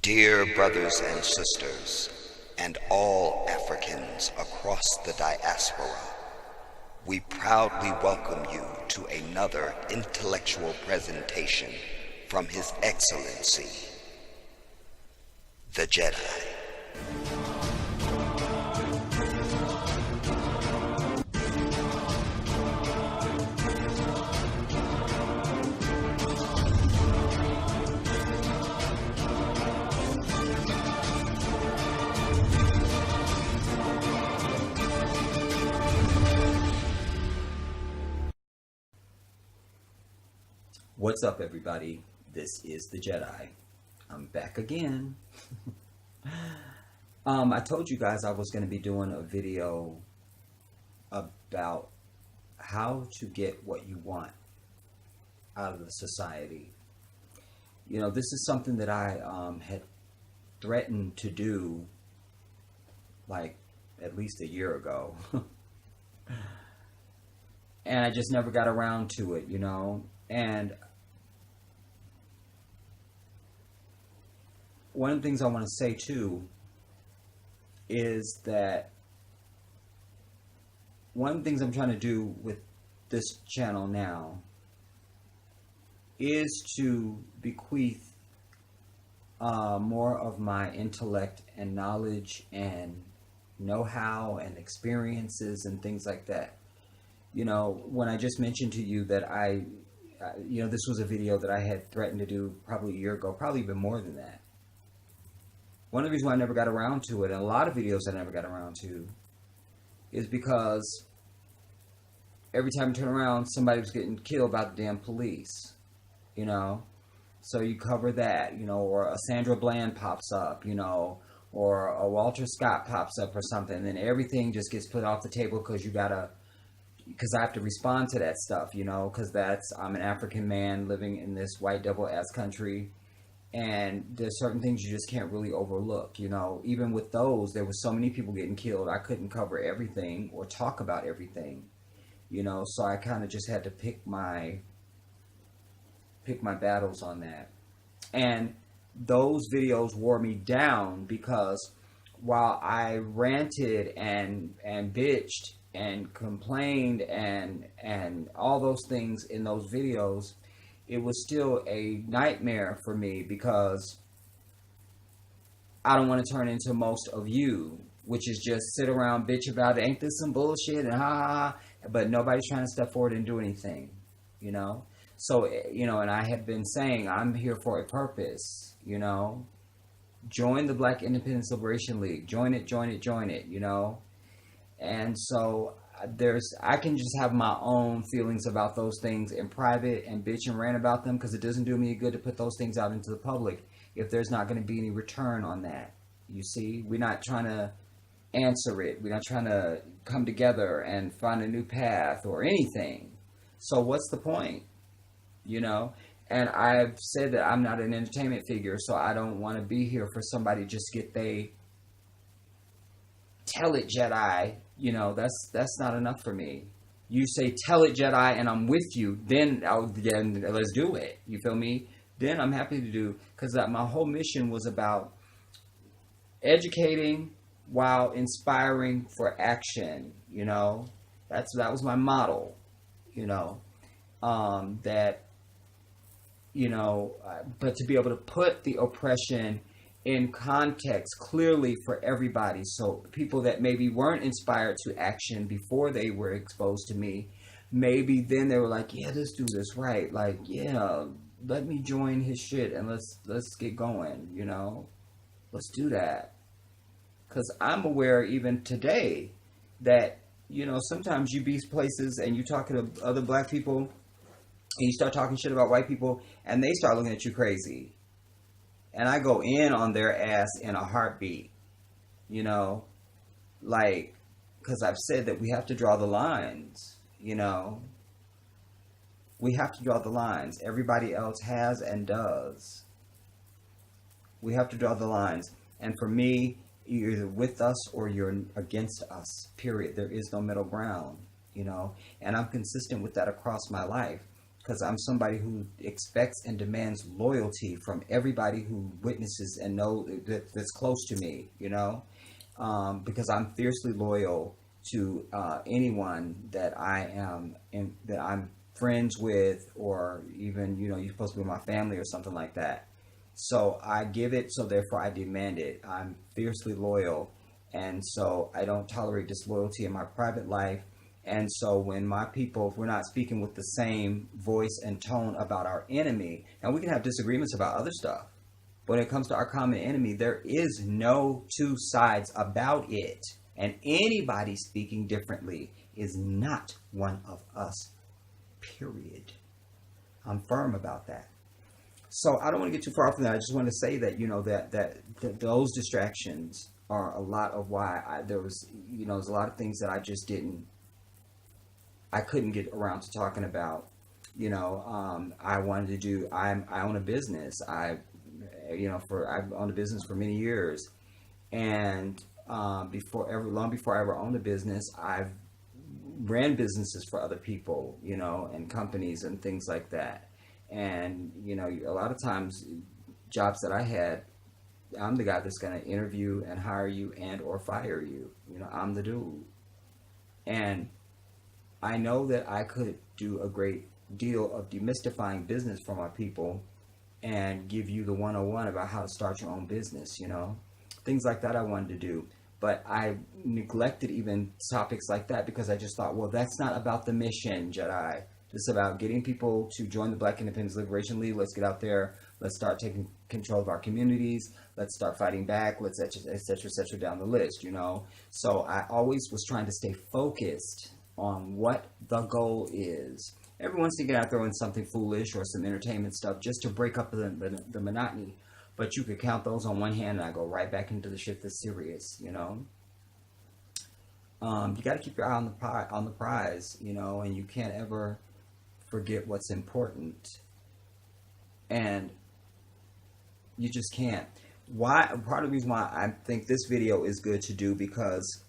Dear brothers and sisters, and all Africans across the diaspora, we proudly welcome you to another intellectual presentation from His Excellency, the Jedi. What's up, everybody? This is the Jedi. I'm back again. I told you guys I was going to be doing a video about how to get what you want out of the society. You know, this is something that I had threatened to do like at least a year ago. And I just never got around to it, you know. And one of the things I want to say too is that one of the things I'm trying to do with this channel now is to bequeath more of my intellect and knowledge and know-how and experiences and things like that. You know, when I just mentioned to you that this was a video that I had threatened to do probably a year ago, probably even more than that. One of the reasons why I never got around to it, and a lot of videos I never got around to, is because every time you turn around, somebody was getting killed by the damn police, you know? So you cover that, you know, or a Sandra Bland pops up, you know, or a Walter Scott pops up or something, and then everything just gets put off the table because I have to respond to that stuff, you know, because I'm an African man living in this white devil-ass country. And there's certain things you just can't really overlook, you know. Even with those, there was so many people getting killed, I couldn't cover everything or talk about everything, you know. So I kind of just had to pick my battles on that. And those videos wore me down because while I ranted and bitched and complained and all those things in those videos, it was still a nightmare for me because I don't want to turn into most of you, which is just sit around, bitch about it, ain't this some bullshit, and ha ha ha, but nobody's trying to step forward and do anything, you know? So, you know, and I have been saying I'm here for a purpose, you know? Join the Black Independence Liberation League. Join it, you know? And so I can just have my own feelings about those things in private and bitch and rant about them because it doesn't do me good to put those things out into the public if there's not going to be any return on that. You see, we're not trying to answer it. We're not trying to come together and find a new path or anything. So what's the point? You know? And I've said that I'm not an entertainment figure, so I don't want to be here for somebody to just get tell it, Jedi. You know, that's not enough for me. You say, tell it, Jedi, and I'm with you, then let's do it. You feel me? Then I'm happy to do, because my whole mission was about educating while inspiring for action, you know? That was my model, you know? But to be able to put the oppression in context clearly for everybody, so people that maybe weren't inspired to action before they were exposed to me, maybe then they were like, yeah, let's do this right, like, yeah, let me join his shit and let's get going, you know, let's do that. Because I'm aware even today that, you know, sometimes you be places and you talk to other black people and you start talking shit about white people and they start looking at you crazy. And I go in on their ass in a heartbeat, you know, like, because I've said that we have to draw the lines, you know. We have to draw the lines. Everybody else has and does. We have to draw the lines. And for me, you're either with us or you're against us, period. There is no middle ground, you know. And I'm consistent with that across my life. because I'm somebody who expects and demands loyalty from everybody who witnesses and that's close to me, because I'm fiercely loyal to anyone that that I'm friends with, or even, you're supposed to be my family or something like that. So I give it, so therefore I demand it. I'm fiercely loyal, and so I don't tolerate disloyalty in my private life. And so when my people, if we're not speaking with the same voice and tone about our enemy, and we can have disagreements about other stuff, but when it comes to our common enemy, there is no two sides about it. And anybody speaking differently is not one of us, period. I'm firm about that. So I don't want to get too far off from that. I just want to say that, that those distractions are a lot of why there's a lot of things that I couldn't get around to talking about. I wanted to do, I own a business. I've owned a business for many years. And long before I ever owned a business, I've ran businesses for other people, and companies and things like that. And, a lot of times jobs that I had, I'm the guy that's going to interview and hire you and or fire you. I'm the dude. And I know that I could do a great deal of demystifying business for my people and give you the 101 about how to start your own business, things like that I wanted to do. But I neglected even topics like that because I just thought, well, that's not about the mission, Jedi. It's about getting people to join the Black Independence Liberation League. Let's get out there. Let's start taking control of our communities. Let's start fighting back. Let's et cetera, down the list, So I always was trying to stay focused on what the goal is. Everyone wants to get out there with something foolish or some entertainment stuff just to break up the monotony. But you could count those on one hand, and I go right back into the shit that's serious, You got to keep your eye on the prize, and you can't ever forget what's important. And you just can't. Why? Part of the reason why I think this video is good to do because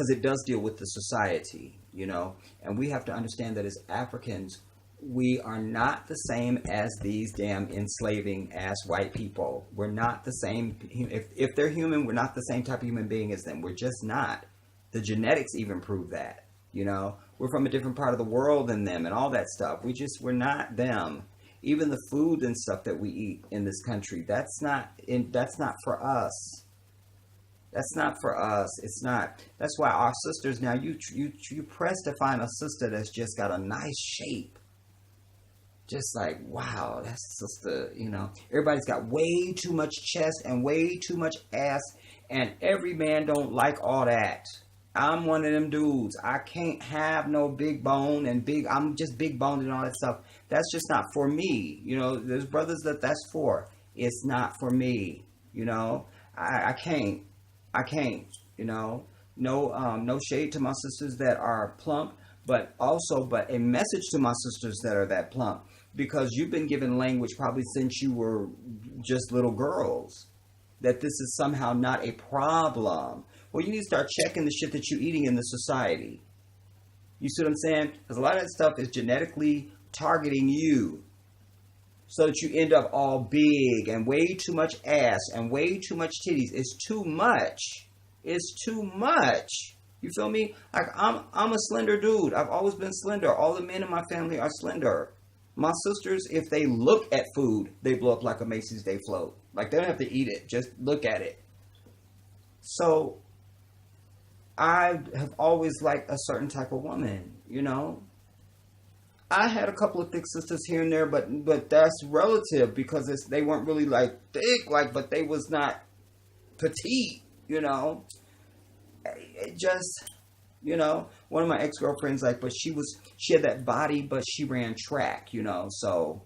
it does deal with the society, and we have to understand that as Africans, we are not the same as these damn enslaving ass white people. We're not the same. If they're human, we're not the same type of human being as them. We're just not. The genetics even prove that, We're from a different part of the world than them and all that stuff. We're not them. Even the food and stuff that we eat in this country, that's not for us. That's not for us. It's not. That's why our sisters now, you press to find a sister that's just got a nice shape. Just like, wow, that's sister, Everybody's got way too much chest and way too much ass, and every man don't like all that. I'm one of them dudes. I can't have no big bone and I'm just big boned and all that stuff. That's just not for me. There's brothers that's for. It's not for me. I can't. No shade to my sisters that are plump, but a message to my sisters that are that plump, because you've been given language probably since you were just little girls that this is somehow not a problem. Well, you need to start checking the shit that you're eating in the society. You see what I'm saying? Because a lot of that stuff is genetically targeting you so that you end up all big and way too much ass and way too much titties. It's too much. It's too much. You feel me? Like I'm a slender dude. I've always been slender. All the men in my family are slender. My sisters, if they look at food, they blow up like a Macy's Day float. Like, they don't have to eat it. Just look at it. So I have always liked a certain type of woman, I had a couple of thick sisters here and there, but that's relative because they weren't really like thick, but they was not petite, It just, one of my ex-girlfriends, but she had that body, but she ran track, so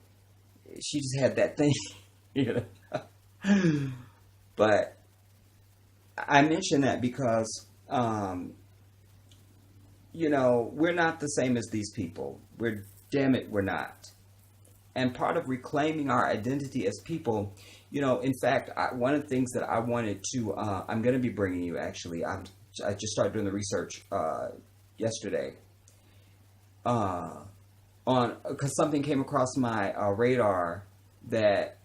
she just had that thing, But I mention that because, we're not the same as these people. Damn it, we're not. And part of reclaiming our identity as people, in fact, one of the things that I wanted to, I'm going to be bringing you, actually, I just started doing the research yesterday. because something came across my radar that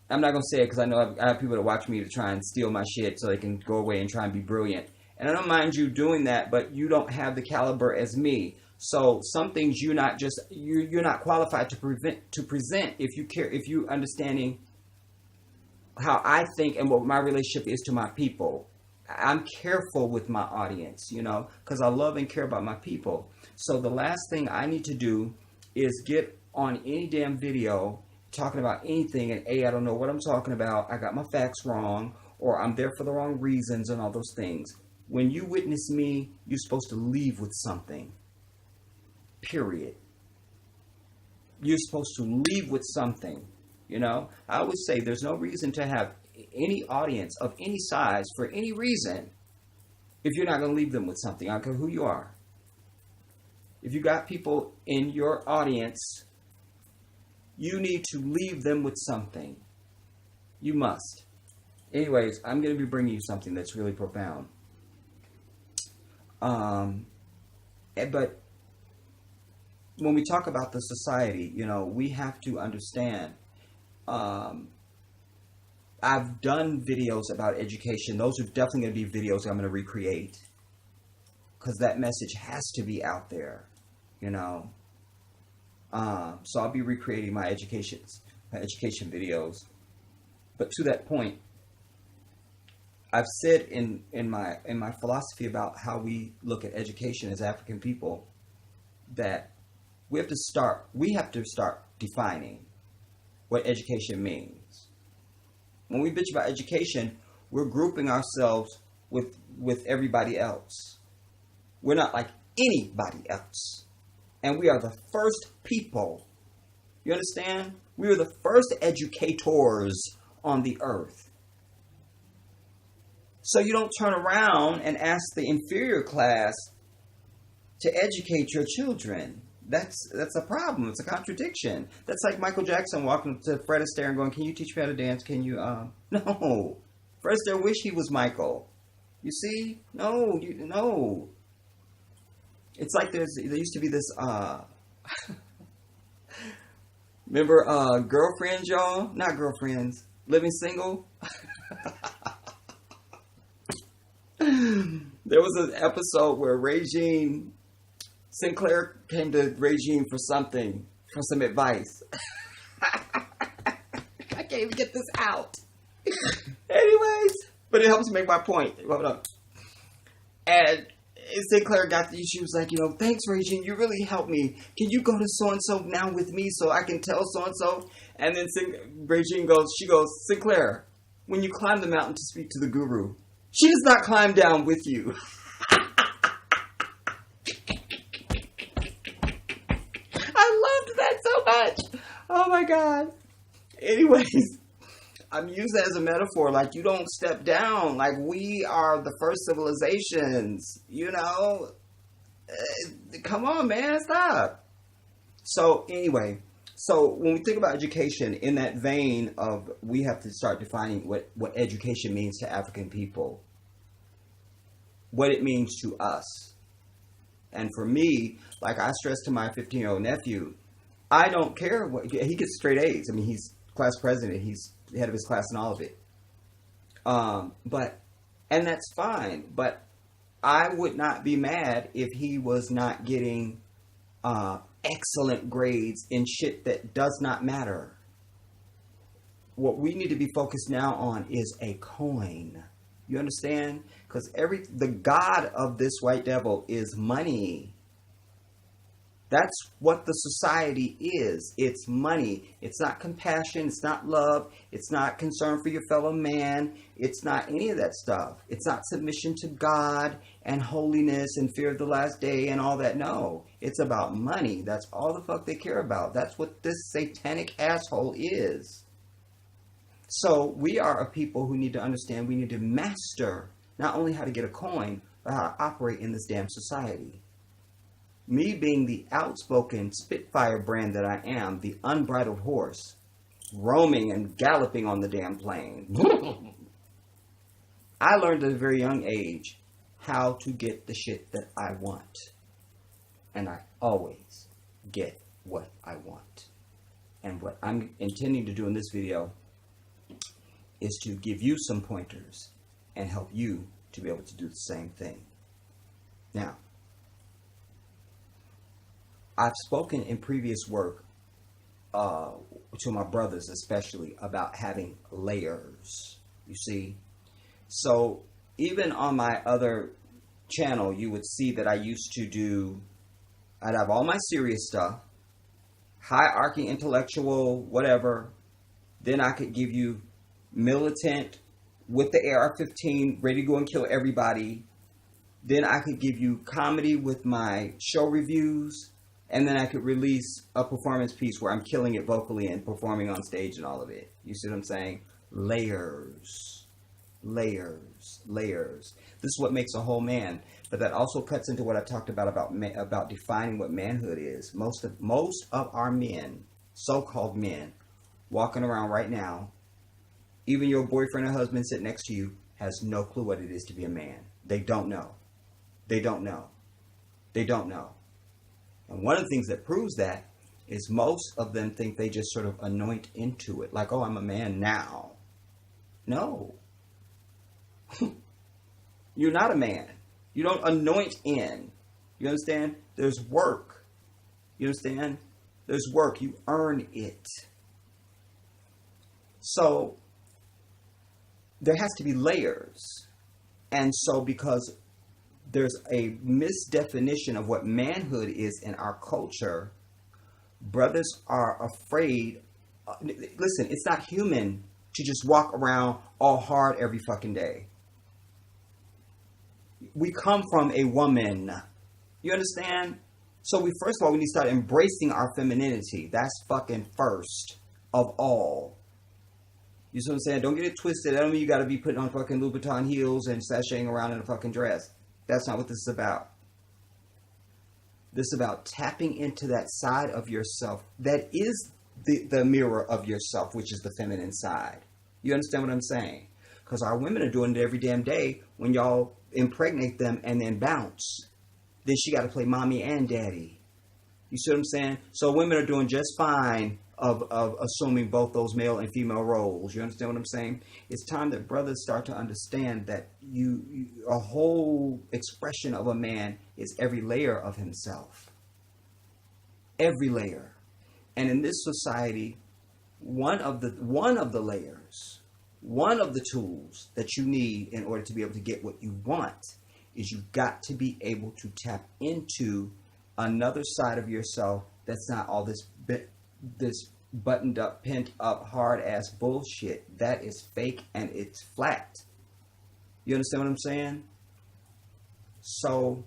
I'm not going to say it because I know I have people that watch me to try and steal my shit so they can go away and try and be brilliant. And I don't mind you doing that, but you don't have the caliber as me. So some things you're not qualified to present if you understanding how I think and what my relationship is to my people. I'm careful with my audience, because I love and care about my people. So the last thing I need to do is get on any damn video talking about anything and I don't know what I'm talking about. I got my facts wrong, or I'm there for the wrong reasons and all those things. When you witness me, you're supposed to leave with something. Period. You're supposed to leave with something. I always say there's no reason to have any audience of any size for any reason if you're not going to leave them with something. I don't care who you are. If you got people in your audience, you need to leave them with something. You must. Anyways, I'm going to be bringing you something that's really profound. But when we talk about the society, we have to understand. I've done videos about education. Those are definitely going to be videos I'm going to recreate because that message has to be out there, So I'll be recreating my education videos. But to that point, I've said in my philosophy about how we look at education as African people that we have to start defining what education means. When we bitch about education, we're grouping ourselves with everybody else. We're not like anybody else. And we are the first people. You understand? We are the first educators on the earth. So you don't turn around and ask the inferior class to educate your children. That's a problem. It's a contradiction. That's like Michael Jackson walking to Fred Astaire and going, "Can you teach me how to dance? Can you?" No. Fred Astaire wish he was Michael. You see? No. It's like there used to be this. Remember Girlfriends, y'all? Not Girlfriends. Living Single. There was an episode where Regine Sinclair came to Regine for some advice. I can't even get this out. Anyways, but it helps make my point. Hold up. And Sinclair she was like, "Thanks, Regine, you really helped me. Can you go to so-and-so now with me so I can tell so-and-so?" And then Regine goes, "Sinclair, when you climb the mountain to speak to the guru, she does not climb down with you." So much. Oh my God. Anyways, I'm using it as a metaphor. Like, you don't step down. Like, we are the first civilizations. Come on, man. Stop. So anyway, when we think about education in that vein of we have to start defining what education means to African people, what it means to us. And for me, like I stressed to my 15-year-old nephew, I don't care he gets straight A's. I mean, he's class president. He's the head of his class and all of it. And that's fine. But I would not be mad if he was not getting excellent grades in shit that does not matter. What we need to be focused now on is a coin. You understand? Because the god of this white devil is money. That's what the society is. It's money. It's not compassion. It's not love. It's not concern for your fellow man. It's not any of that stuff. It's not submission to God and holiness and fear of the last day and all that. No, it's about money. That's all the fuck they care about. That's what this satanic asshole is. So we are a people who need to understand we need to master not only how to get a coin, but how to operate in this damn society. Me being the outspoken Spitfire brand that I am, the unbridled horse, roaming and galloping on the damn plane. I learned at a very young age how to get the shit that I want. And I always get what I want. And what I'm intending to do in this video is to give you some pointers and help you to be able to do the same thing. Now, I've spoken in previous work to my brothers especially about having layers, you see. So even on my other channel, you would see that I used to do, I'd have all my serious stuff, high-arcing intellectual, whatever. Then I could give you militant with the AR-15, ready to go and kill everybody. Then I could give you comedy with my show reviews. And then I could release a performance piece where I'm killing it vocally and performing on stage and all of it. You see what I'm saying? Layers. Layers. Layers. This is what makes a whole man. But that also cuts into what I talked about defining what manhood is. Most of our men, so-called men, walking around right now, even your boyfriend or husband sitting next to you, has no clue what it is to be a man. They don't know. They don't know. They don't know. And one of the things that proves that is most of them think they just sort of anoint into it. Like, oh, I'm a man now. No. You're not a man. You don't anoint in. You understand? There's work. You understand? There's work. You earn it. So, there has to be layers. And so, because there's a misdefinition of what manhood is in our culture, brothers are afraid. Listen, it's not human to just walk around all hard every fucking day. We come from a woman. You understand? So first of all, we need to start embracing our femininity. That's fucking first of all. You see what I'm saying? Don't get it twisted. That don't mean you got to be putting on fucking Louboutin heels and sashaying around in a fucking dress. That's not what this is about. This is about tapping into that side of yourself that is the mirror of yourself, which is the feminine side. You understand what I'm saying? Because our women are doing it every damn day when y'all impregnate them and then bounce. Then she got to play mommy and daddy. You see what I'm saying? So women are doing just fine of assuming both those male and female roles. You understand what I'm saying? It's time that brothers start to understand that a whole expression of a man is every layer of himself. Every layer. And in this society, one of the layers, one of the tools that you need in order to be able to get what you want is you've got to be able to tap into another side of yourself that's not all this buttoned up, pent up, hard ass bullshit. That is fake and it's flat. You understand what I'm saying? So,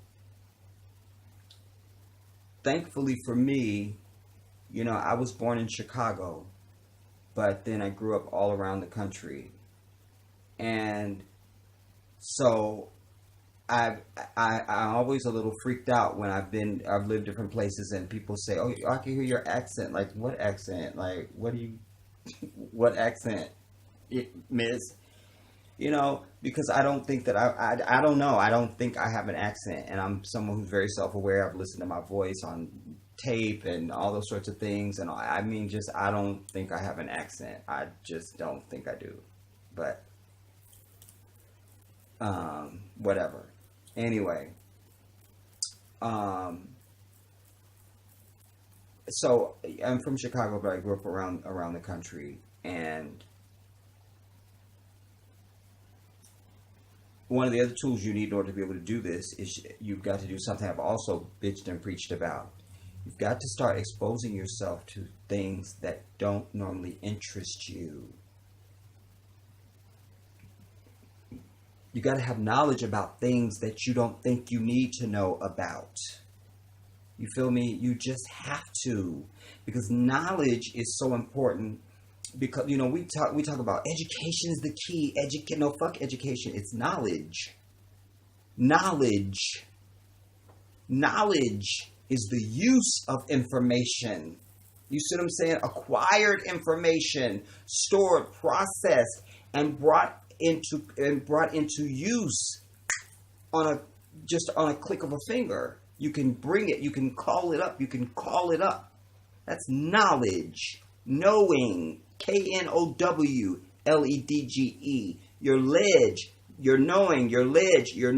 thankfully for me, I was born in Chicago, but then I grew up all around the country. And so I'm always a little freaked out when I've lived different places and people say, oh, I can hear your accent. Like, what accent? Like, what accent, miss? Because I don't think that I don't know. I don't think I have an accent, and I'm someone who's very self-aware. I've listened to my voice on tape and all those sorts of things. And I don't think I have an accent. I just don't think I do. But, whatever. Anyway, so I'm from Chicago, but I grew up around the country, and one of the other tools you need in order to be able to do this is you've got to do something I've also bitched and preached about. You've got to start exposing yourself to things that don't normally interest you. You got to have knowledge about things that you don't think you need to know about. You feel me? You just have to, because knowledge is so important. Because we talk about education is the key. No, fuck education. It's knowledge. Knowledge is the use of information. You see what I'm saying? Acquired information, stored, processed, and brought into use on a click of a finger. You can bring it. You can call it up. That's knowledge. Knowing. Knowledge. Your ledge. You're knowing. Your ledge. You're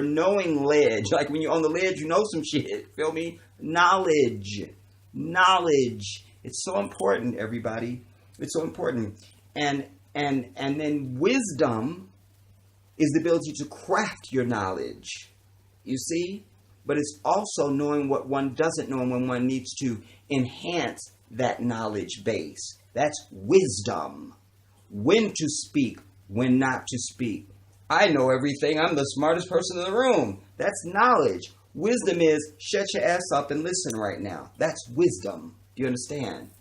knowing ledge. Like when you're on the ledge, you know some shit. Feel me? Knowledge. Knowledge. It's so important, everybody. It's so important. And then wisdom is the ability to craft your knowledge. You see? But it's also knowing what one doesn't know and when one needs to enhance that knowledge base. That's wisdom. When to speak, when not to speak. I know everything. I'm the smartest person in the room. That's knowledge. Wisdom is shut your ass up and listen right now. That's wisdom. Do you understand?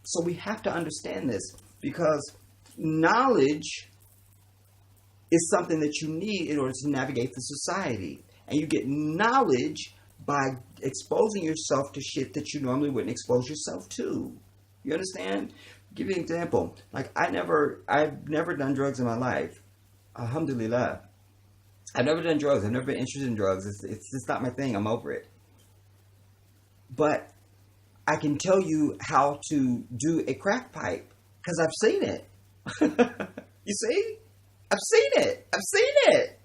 So we have to understand this because knowledge is something that you need in order to navigate the society. And you get knowledge by exposing yourself to shit that you normally wouldn't expose yourself to. You understand? I'll give you an example. Like I've never done drugs in my life. Alhamdulillah. I've never done drugs. I've never been interested in drugs. It's just not my thing. I'm over it. But I can tell you how to do a crack pipe because I've seen it. You see? I've seen it.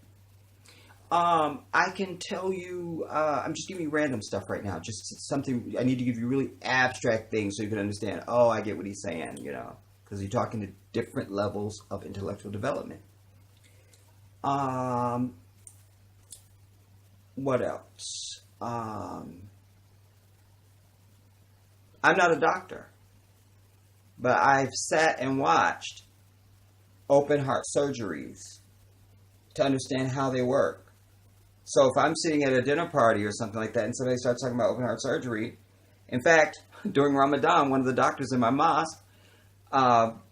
I can tell you, I'm just giving you random stuff right now. Just something, I need to give you really abstract things so you can understand, oh, I get what he's saying, you know, because you're talking to different levels of intellectual development. What else? I'm not a doctor, but I've sat and watched open heart surgeries to understand how they work. So if I'm sitting at a dinner party or something like that and somebody starts talking about open heart surgery, in fact, during Ramadan, one of the doctors in my mosque,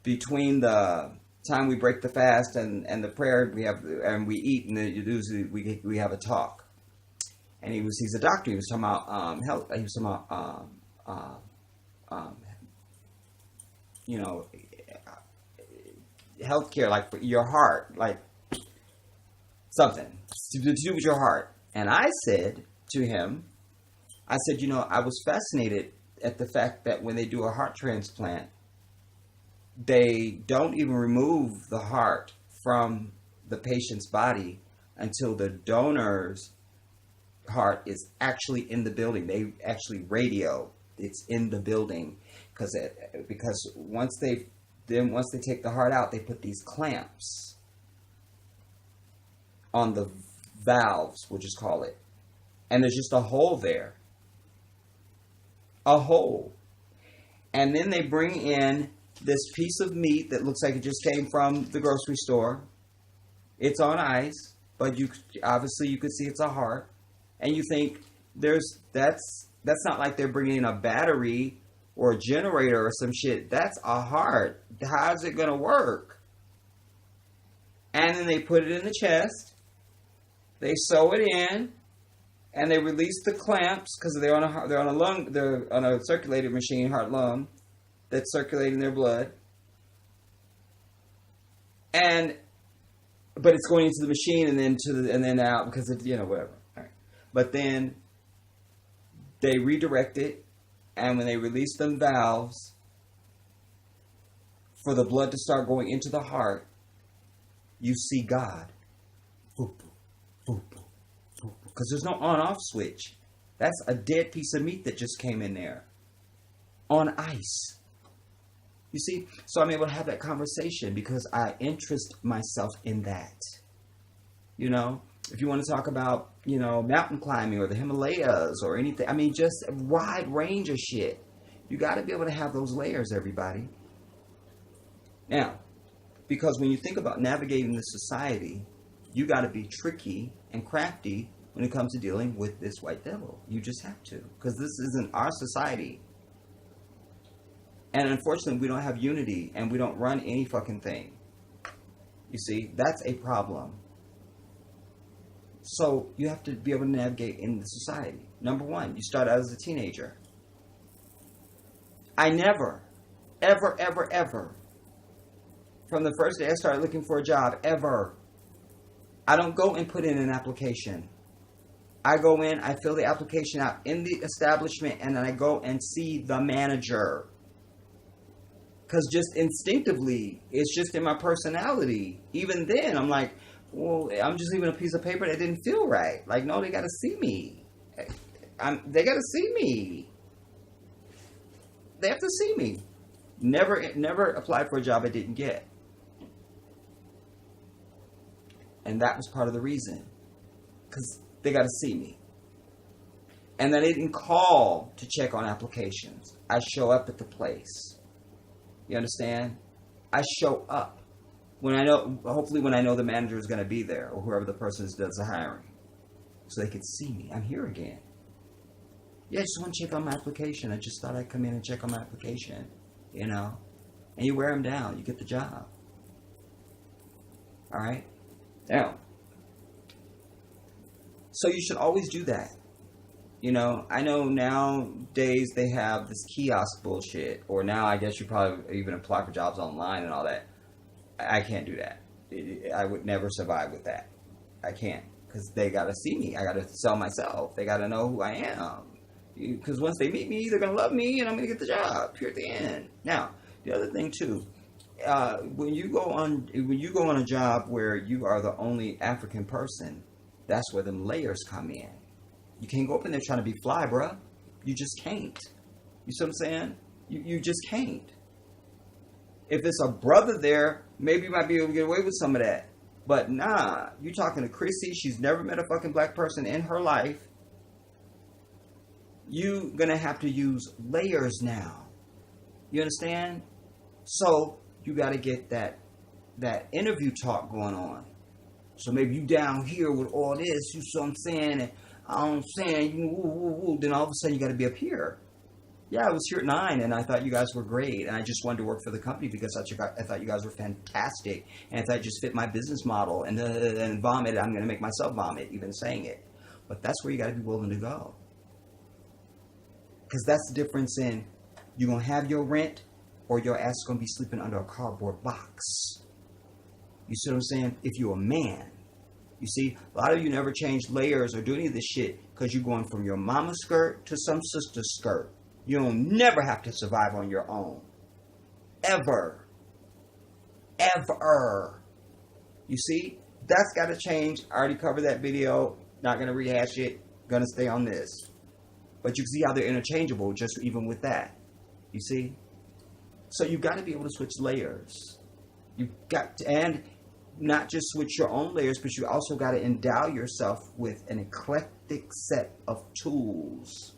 between the time we break the fast and the prayer we eat, and usually we have a talk. And he's a doctor. He was talking about health. He was talking about healthcare, like for your heart, like something to do with your heart. And I said to him, I was fascinated at the fact that when they do a heart transplant, they don't even remove the heart from the patient's body until the donor's heart is actually in the building. They actually radio it's in the building because once they take the heart out, they put these clamps on the valves, we'll just call it, and there's just a hole there, and then they bring in this piece of meat that looks like it just came from the grocery store. It's on ice, but you could see it's a heart, and you think that's not like they're bringing in a battery or a generator or some shit. That's a heart. How's it going to work? And then they put it in the chest. They sew it in, and they release the clamps because they're on a circulating machine, heart lung, that's circulating their blood. But it's going into the machine and then out because of whatever. All right. But then they redirect it, and when they release them valves for the blood to start going into the heart, you see God. Because there's no on-off switch. That's a dead piece of meat that just came in there. On ice. You see? So I'm able to have that conversation because I interest myself in that. If you want to talk about, mountain climbing or the Himalayas or anything, just a wide range of shit. You got to be able to have those layers, everybody. Now, because when you think about navigating the society, you got to be tricky and crafty when it comes to dealing with this white devil. You just have to, because this isn't our society. And unfortunately, we don't have unity, and we don't run any fucking thing. You see, that's a problem. So you have to be able to navigate in the society. Number one, you start out as a teenager. I never, ever, ever, ever, from the first day I started looking for a job, ever, I don't go and put in an application. I go in, I fill the application out in the establishment, and then I go and see the manager. Because just instinctively, it's just in my personality. Even then, I'm like, well, I'm just leaving a piece of paper that didn't feel right. Like, no, they got to see me. They got to see me. They have to see me. Never applied for a job I didn't get. And that was part of the reason. Because they got to see me. And I didn't call to check on applications. I show up at the place. You understand? I show up. Hopefully when I know the manager is going to be there, or whoever the person is does the hiring. So they could see me. I'm here again. Yeah, I just want to check on my application. I just thought I'd come in and check on my application. You know? And you wear them down. You get the job. Alright? Now. So you should always do that. You know, I know nowadays they have this kiosk bullshit. Or now I guess you probably even apply for jobs online and all that. I can't do that. I would never survive with that. I can't. Because they got to see me. I got to sell myself. They got to know who I am. Because once they meet me, they're going to love me and I'm going to get the job. Here at the end. Now, the other thing too, when you go on a job where you are the only African person, that's where them layers come in. You can't go up in there trying to be fly, bruh. You just can't. You see what I'm saying? You just can't. If it's a brother there, maybe you might be able to get away with some of that. But nah, you talking to Chrissy, she's never met a fucking black person in her life. You gonna have to use layers now. You understand? So you gotta get that interview talk going on. So maybe you down here with all this, you see what I'm saying, and I'm saying, then all of a sudden you gotta be up here. Yeah, I was here at 9 and I thought you guys were great and I just wanted to work for the company because I thought you guys were fantastic and if I just fit my business model and vomit, I'm going to make myself vomit even saying it. But that's where you got to be willing to go. Because that's the difference in you're going to have your rent or your ass is going to be sleeping under a cardboard box. You see what I'm saying? If you're a man. You see, a lot of you never change layers or do any of this shit because you're going from your mama's skirt to some sister's skirt. You'll never have to survive on your own. Ever. Ever. You see? That's got to change. I already covered that video. Not going to rehash it. Going to stay on this. But you can see how they're interchangeable just even with that. You see? So you've got to be able to switch layers. You've got to, and not just switch your own layers, but you also got to endow yourself with an eclectic set of tools.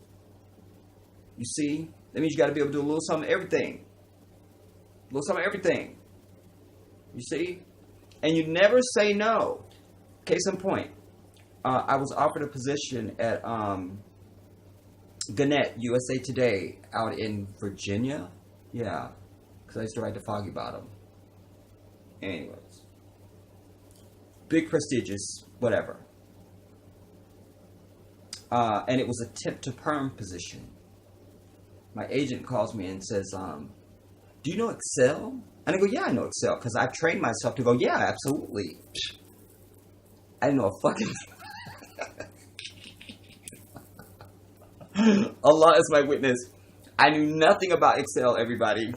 You see? That means you got to be able to do a little something, everything. A little something, everything. You see? And you never say no. Case in point. I was offered a position at Gannett, USA Today, out in Virginia. Yeah. Because I used to write to Foggy Bottom. Anyways. Big, prestigious, whatever. And it was a temp to perm position. My agent calls me and says, do you know Excel? And I go, yeah, I know Excel. Because I've trained myself to go, yeah, absolutely. I didn't know a fucking Allah is my witness. I knew nothing about Excel, everybody.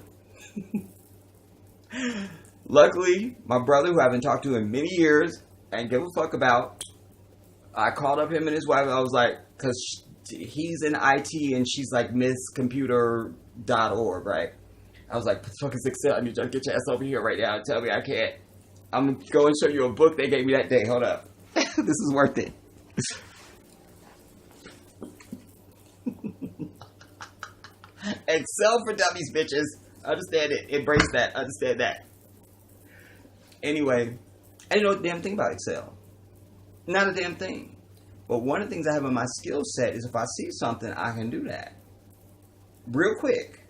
Luckily, my brother, who I haven't talked to in many years, and give a fuck about, I called up him and his wife. I was like, because he's in IT and she's like misscomputer.org, right? I was like, what the fuck is Excel? I need you to get your ass over here right now and tell me I can't. I'm going to go and show you a book they gave me that day. Hold up. This is worth it. Excel for dummies, bitches. Understand it. Embrace that. Understand that. Anyway, I didn't know a damn thing about Excel. Not a damn thing. But one of the things I have in my skill set is if I see something, I can do that. Real quick.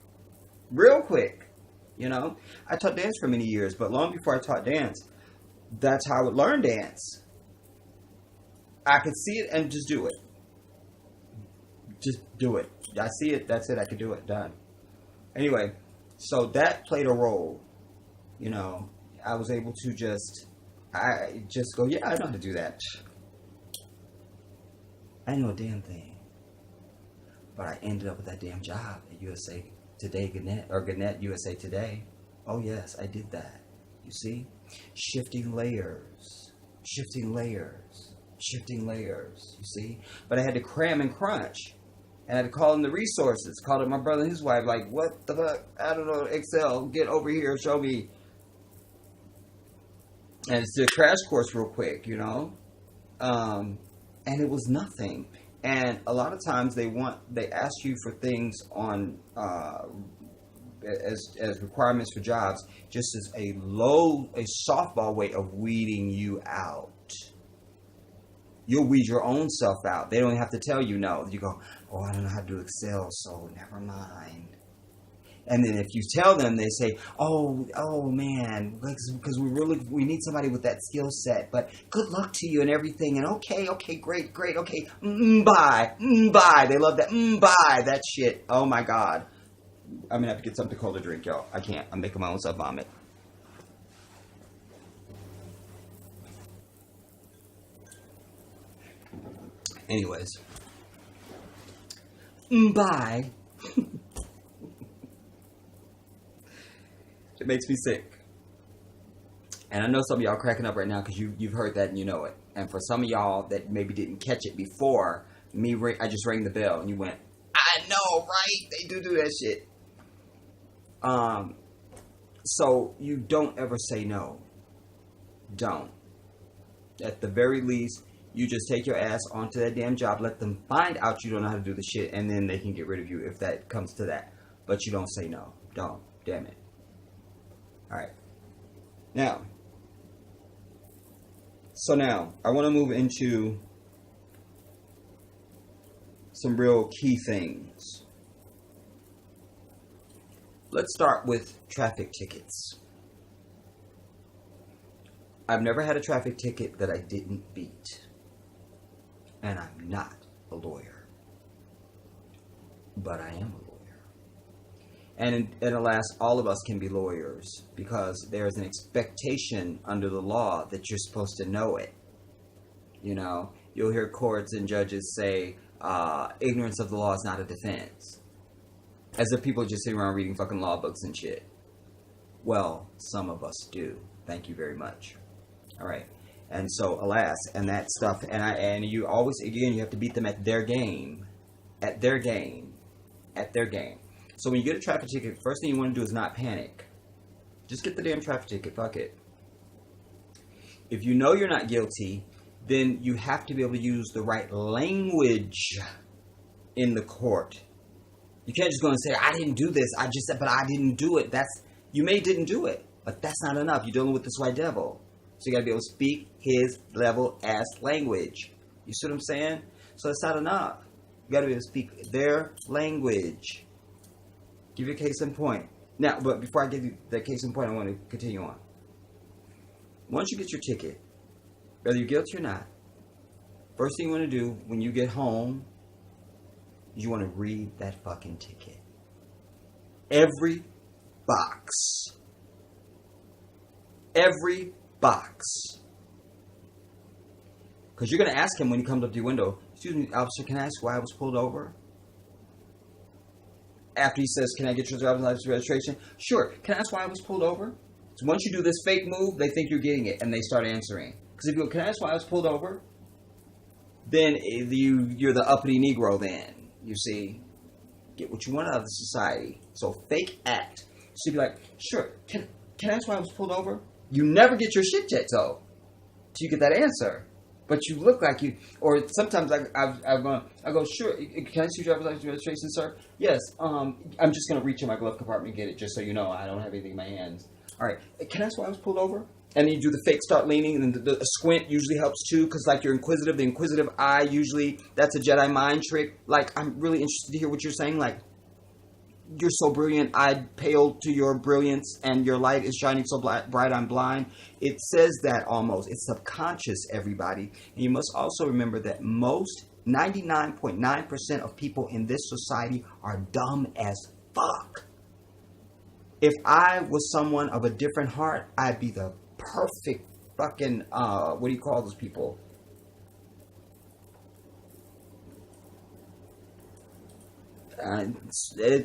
Real quick. You know? I taught dance for many years, but long before I taught dance, that's how I would learn dance. I could see it and just do it. Just do it. I see it, that's it, I could do it, done. Anyway, so that played a role. You know, I was able to just go, yeah, I know how to do that. I didn't know a damn thing. But I ended up with that damn job at USA Today, Gannett USA Today. Oh yes, I did that. You see? Shifting layers. Shifting layers. Shifting layers. You see? But I had to cram and crunch. And I had to call in the resources. Called up my brother and his wife, like, what the fuck? I don't know, Excel, get over here, show me. And it's a crash course real quick, you know? And it was nothing. And a lot of times they ask you for things on as requirements for jobs, just as a softball way of weeding you out. You'll weed your own self out. They don't have to tell you no. You go, oh, I don't know how to do Excel, so never mind. And then if you tell them, they say, oh man, because we need somebody with that skill set. But good luck to you and everything. And okay, great, okay, bye. They love that, bye, that shit. Oh my God. I'm gonna have to get something cold to drink, y'all. I can't. I'm making my own self vomit. Anyways. Bye. It makes me sick. And I know some of y'all cracking up right now because you've heard that and you know it. And for some of y'all that maybe didn't catch it before, I just rang the bell and you went, I know, right? They do that shit. So you don't ever say no. Don't. At the very least, you just take your ass onto that damn job, let them find out you don't know how to do the shit, and then they can get rid of you if that comes to that. But you don't say no. Don't. Damn it. Alright. Now, I want to move into some real key things. Let's start with traffic tickets. I've never had a traffic ticket that I didn't beat. And I'm not a lawyer. But I am a lawyer. And alas, all of us can be lawyers because there's an expectation under the law that you're supposed to know it. You know, you'll hear courts and judges say, ignorance of the law is not a defense. As if people are just sitting around reading fucking law books and shit. Well, some of us do. Thank you very much. All right. And so, alas, and that stuff, and you always, again, you have to beat them at their game. At their game. At their game. So when you get a traffic ticket, first thing you want to do is not panic. Just get the damn traffic ticket. Fuck it. If you know you're not guilty, then you have to be able to use the right language in the court. You can't just go and say, I didn't do this. I just said, but I didn't do it. You didn't do it, but that's not enough. You're dealing with this white devil. So you got to be able to speak his level-ass language. You see what I'm saying? So it's not enough. You got to be able to speak their language. Give you a case in point. Now, but before I give you that case in point, I want to continue on. Once you get your ticket, whether you're guilty or not, first thing you want to do when you get home, you want to read that fucking ticket. Every box. Every box. Because you're going to ask him when he comes up to your window, excuse me, officer, can I ask why I was pulled over? After he says, can I get your driver's license registration? Sure. Can I ask why I was pulled over? So once you do this fake move, they think you're getting it, and they start answering. Because if you go, can I ask why I was pulled over? Then you're the uppity Negro then. You see? Get what you want out of the society. So fake act. So you'd be like, sure, can I ask why I was pulled over? You never get your shit yet, though. Till you get that answer. But you look like you, or sometimes I go, sure, can I see your driver's license registration, sir? Yes, I'm just going to reach in my glove compartment and get it, just so you know, I don't have anything in my hands. All right, can I ask why I was pulled over? And then you do the fake start leaning, and then the squint usually helps too, because like you're inquisitive, the inquisitive eye usually, that's a Jedi mind trick. Like, I'm really interested to hear what you're saying, like, you're so brilliant, I pale to your brilliance, and your light is shining so bright I'm blind. It says that almost. It's subconscious, everybody. And you must also remember that 99.9% of people in this society are dumb as fuck. If I was someone of a different heart, I'd be the perfect fucking, what do you call those people?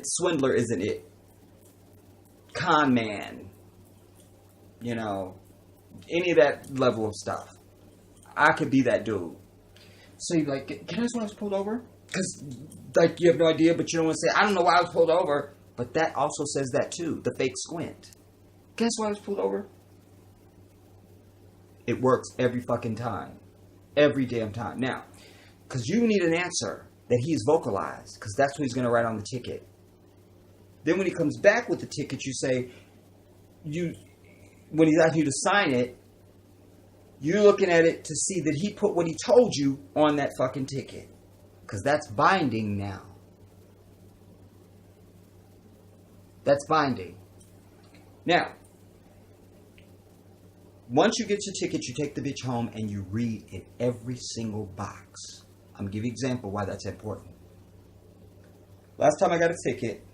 Swindler isn't it. Con man. You know, any of that level of stuff. I could be that dude. So you're like, can I ask when I was pulled over? Because, like, you have no idea, but you don't want to say, I don't know why I was pulled over. But that also says that, too. The fake squint. Guess why I was pulled over? It works every fucking time. Every damn time. Now, because you need an answer that he's vocalized, because that's what he's going to write on the ticket. Then when he comes back with the ticket, you say, when he's asking you to sign it, you're looking at it to see that he put what he told you on that fucking ticket. Because that's binding now. That's binding. Now, once you get your ticket, you take the bitch home and you read in every single box. I'm going to give you an example why that's important. Last time I got a ticket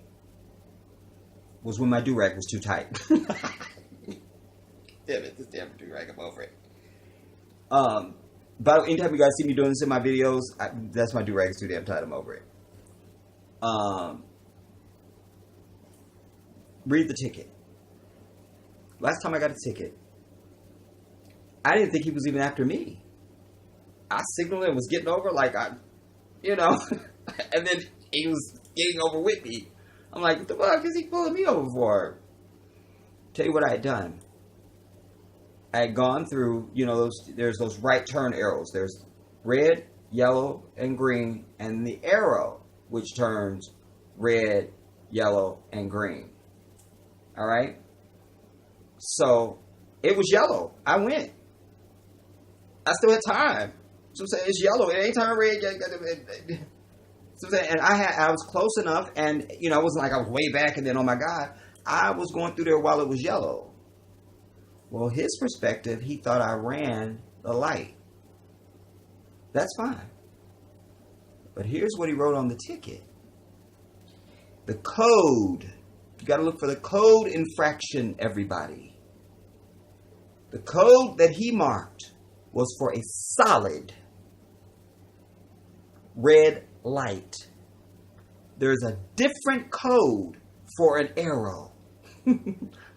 was when my do-rag was too tight. Damn it, this damn do-rag, I'm over it. But anytime you guys see me doing this in my videos, that's my do-rag is too damn tight, I'm over it. Read the ticket. Last time I got a ticket, I didn't think he was even after me. I signaled and was getting over like and then he was getting over with me. I'm like, what the fuck is he pulling me over for? Tell you what I had done. I had gone through, there's those right turn arrows. There's red, yellow, and green, and the arrow, which turns red, yellow, and green. All right? So, it was yellow. I went. I still had time. So I'm saying it's yellow. It ain't turn red. So I'm saying, and I was close enough, and it wasn't like I was way back, and then oh my god, I was going through there while it was yellow. Well, his perspective, he thought I ran the light. That's fine. But here's what he wrote on the ticket. The code. You got to look for the code infraction, everybody. The code that he marked was for a solid red light. There's a different code for an arrow.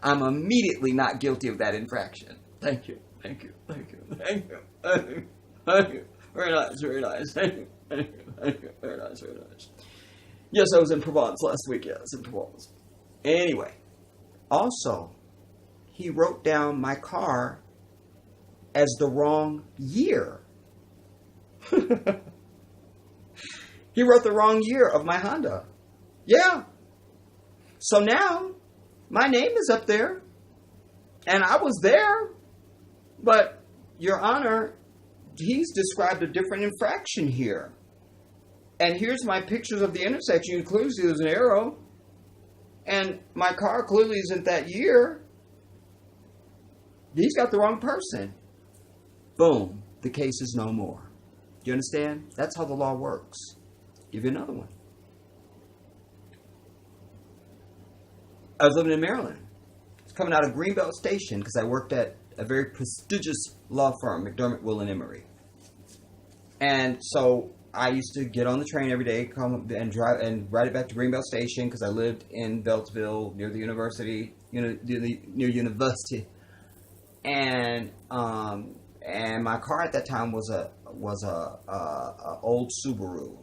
I'm immediately not guilty of that infraction. Thank you. Thank you. Thank you. Thank you. Thank you. Thank you. Very nice. Very nice. Thank you. Thank you. Thank you. Very nice. Very nice. Yes, I was in Provence last week. Yes, in Provence. Anyway, also, he wrote down my car as the wrong year. He wrote the wrong year of my Honda. Yeah. So now, my name is up there, and I was there, but, Your Honor, he's described a different infraction here. And here's my pictures of the intersection. You clearly see there's an arrow, and my car clearly isn't that year. He's got the wrong person. Boom. The case is no more. Do you understand? That's how the law works. Give you another one. I was living in Maryland. I was coming out of Greenbelt Station because I worked at a very prestigious law firm, McDermott, Will & Emery. And so I used to get on the train every day, come and drive and ride it back to Greenbelt Station because I lived in Beltsville near the university, near university. And my car at that time was a old Subaru.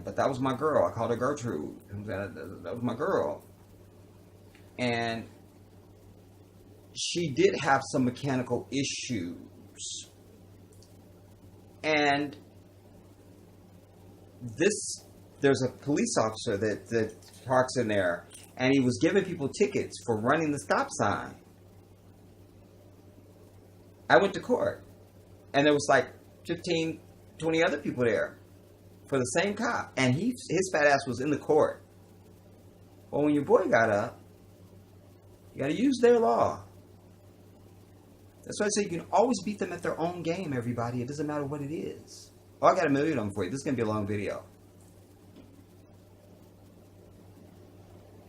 But that was my girl. I called her Gertrude. That was my girl. And she did have some mechanical issues. And there's a police officer that parks in there, and he was giving people tickets for running the stop sign. I went to court, and there was like 15, 20 other people there for the same cop, and his fat ass was in the court. Well, when your boy got up, you got to use their law. That's why I say you can always beat them at their own game, everybody. It doesn't matter what it is. Oh, I got a million of them for you. This is going to be a long video.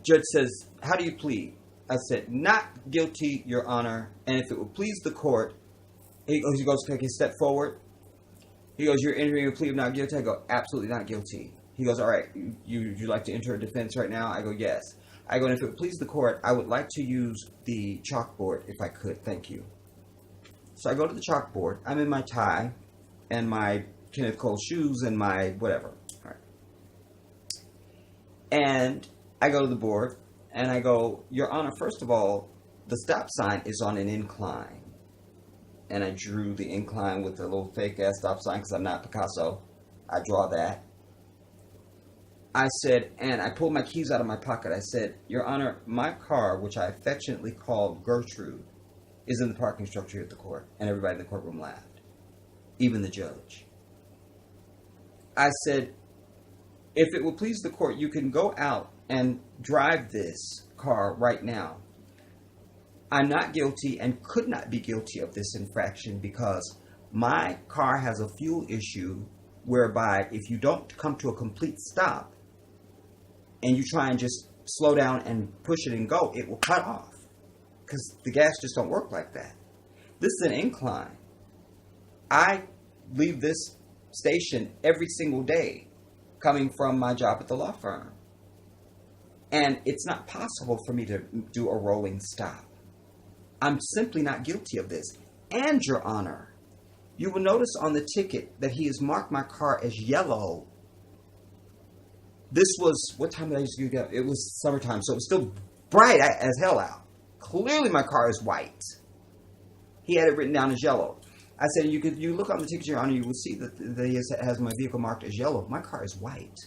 Judge says, how do you plead? I said, not guilty, Your Honor. And if it will please the court, he goes, take a step forward. He goes, you're entering a plea of not guilty? I go, absolutely not guilty. He goes, all right, would you like to enter a defense right now? I go, yes. I go, and if it would please the court, I would like to use the chalkboard if I could. Thank you. So I go to the chalkboard. I'm in my tie and my Kenneth Cole shoes and my whatever. All right. And I go to the board and I go, Your Honor, first of all, the stop sign is on an incline. And I drew the incline with the little fake ass stop sign because I'm not Picasso. I draw that. I said, and I pulled my keys out of my pocket. I said, Your Honor, my car, which I affectionately called Gertrude, is in the parking structure here at the court. And everybody in the courtroom laughed. Even the judge. I said, if it will please the court, you can go out and drive this car right now. I'm not guilty and could not be guilty of this infraction because my car has a fuel issue whereby if you don't come to a complete stop and you try and just slow down and push it and go, it will cut off because the gas just don't work like that. This is an incline. I leave this station every single day coming from my job at the law firm. And it's not possible for me to do a rolling stop. I'm simply not guilty of this. And, Your Honor, you will notice on the ticket that he has marked my car as yellow. This was, what time did I used to get? It was summertime, so it was still bright as hell out. Clearly my car is white. He had it written down as yellow. I said, you look on the ticket, Your Honor, you will see that he has my vehicle marked as yellow. My car is white.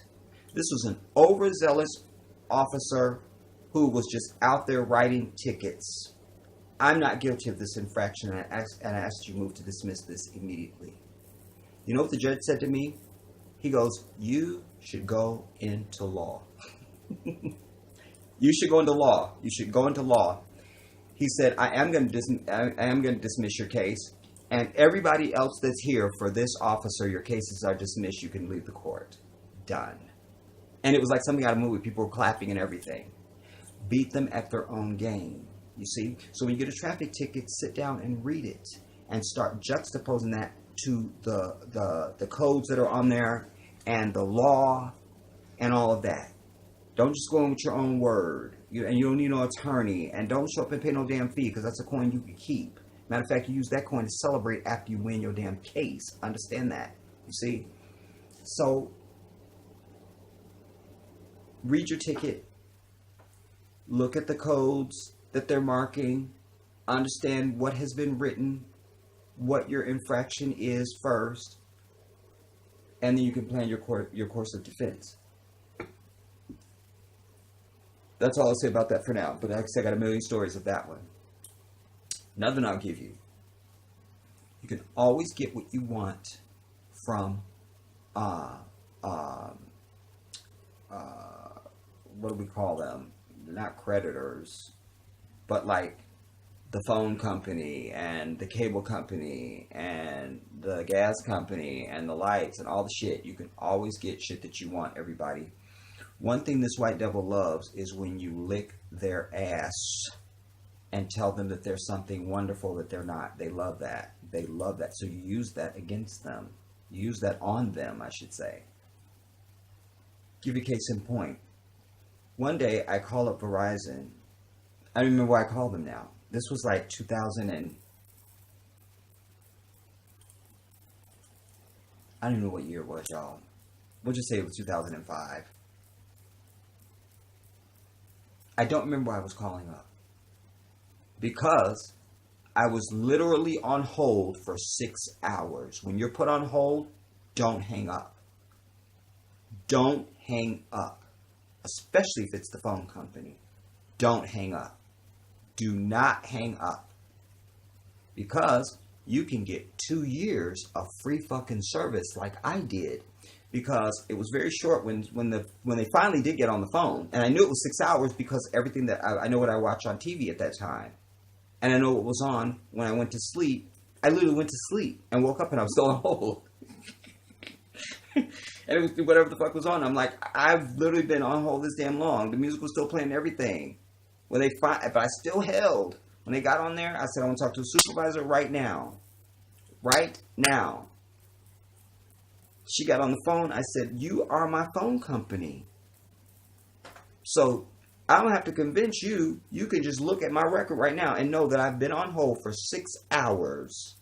This was an overzealous officer who was just out there writing tickets. I'm not guilty of this infraction, and I asked you move to dismiss this immediately. You know what the judge said to me? He goes, you should go into law. You should go into law. You should go into law. He said, I am going to dismiss your case. And everybody else that's here for this officer, your cases are dismissed. You can leave the court. Done. And it was like something out of a movie. People were clapping and everything. Beat them at their own game. You see? So when you get a traffic ticket, sit down and read it. And start juxtaposing that to the codes that are on there. And the law. And all of that. Don't just go in with your own word. And you don't need no attorney. And don't show up and pay no damn fee. Because that's a coin you can keep. Matter of fact, you use that coin to celebrate after you win your damn case. Understand that. You see? So, read your ticket. Look at the codes that they're marking. Understand what has been written. What your infraction is first. And then you can plan your course of defense. That's all I'll say about that for now. But like I said, I got a million stories of that one. Another one I'll give you. You can always get what you want from, what do we call them? Not creditors, but like the phone company and the cable company and the gas company and the lights and all the shit. You can always get shit that you want, everybody. One thing this white devil loves is when you lick their ass and tell them that there's something wonderful that they're not. They love that. They love that. So you use that against them. You use that on them, I should say. Give you a case in point. One day, I call up Verizon. I don't remember why I called them now. This was like 2000 and... I don't even know what year it was, y'all. We'll just say it was 2005. I don't remember why I was calling up. Because I was literally on hold for 6 hours. When you're put on hold, don't hang up. Don't hang up. Especially if it's the phone company. Don't hang up. Do not hang up. Because you can get 2 years of free fucking service like I did. Because it was very short when they finally did get on the phone. And I knew it was 6 hours because everything that I know what I watched on TV at that time. And I know what was on when I went to sleep. I literally went to sleep and woke up and I was still on hold. And it was whatever the fuck was on. I'm like, I've literally been on hold this damn long. The music was still playing and everything. But I still held. When they got on there, I said, I want to talk to a supervisor right now. Right now. She got on the phone. I said, you are my phone company. So I don't have to convince you. You can just look at my record right now and know that I've been on hold for 6 hours.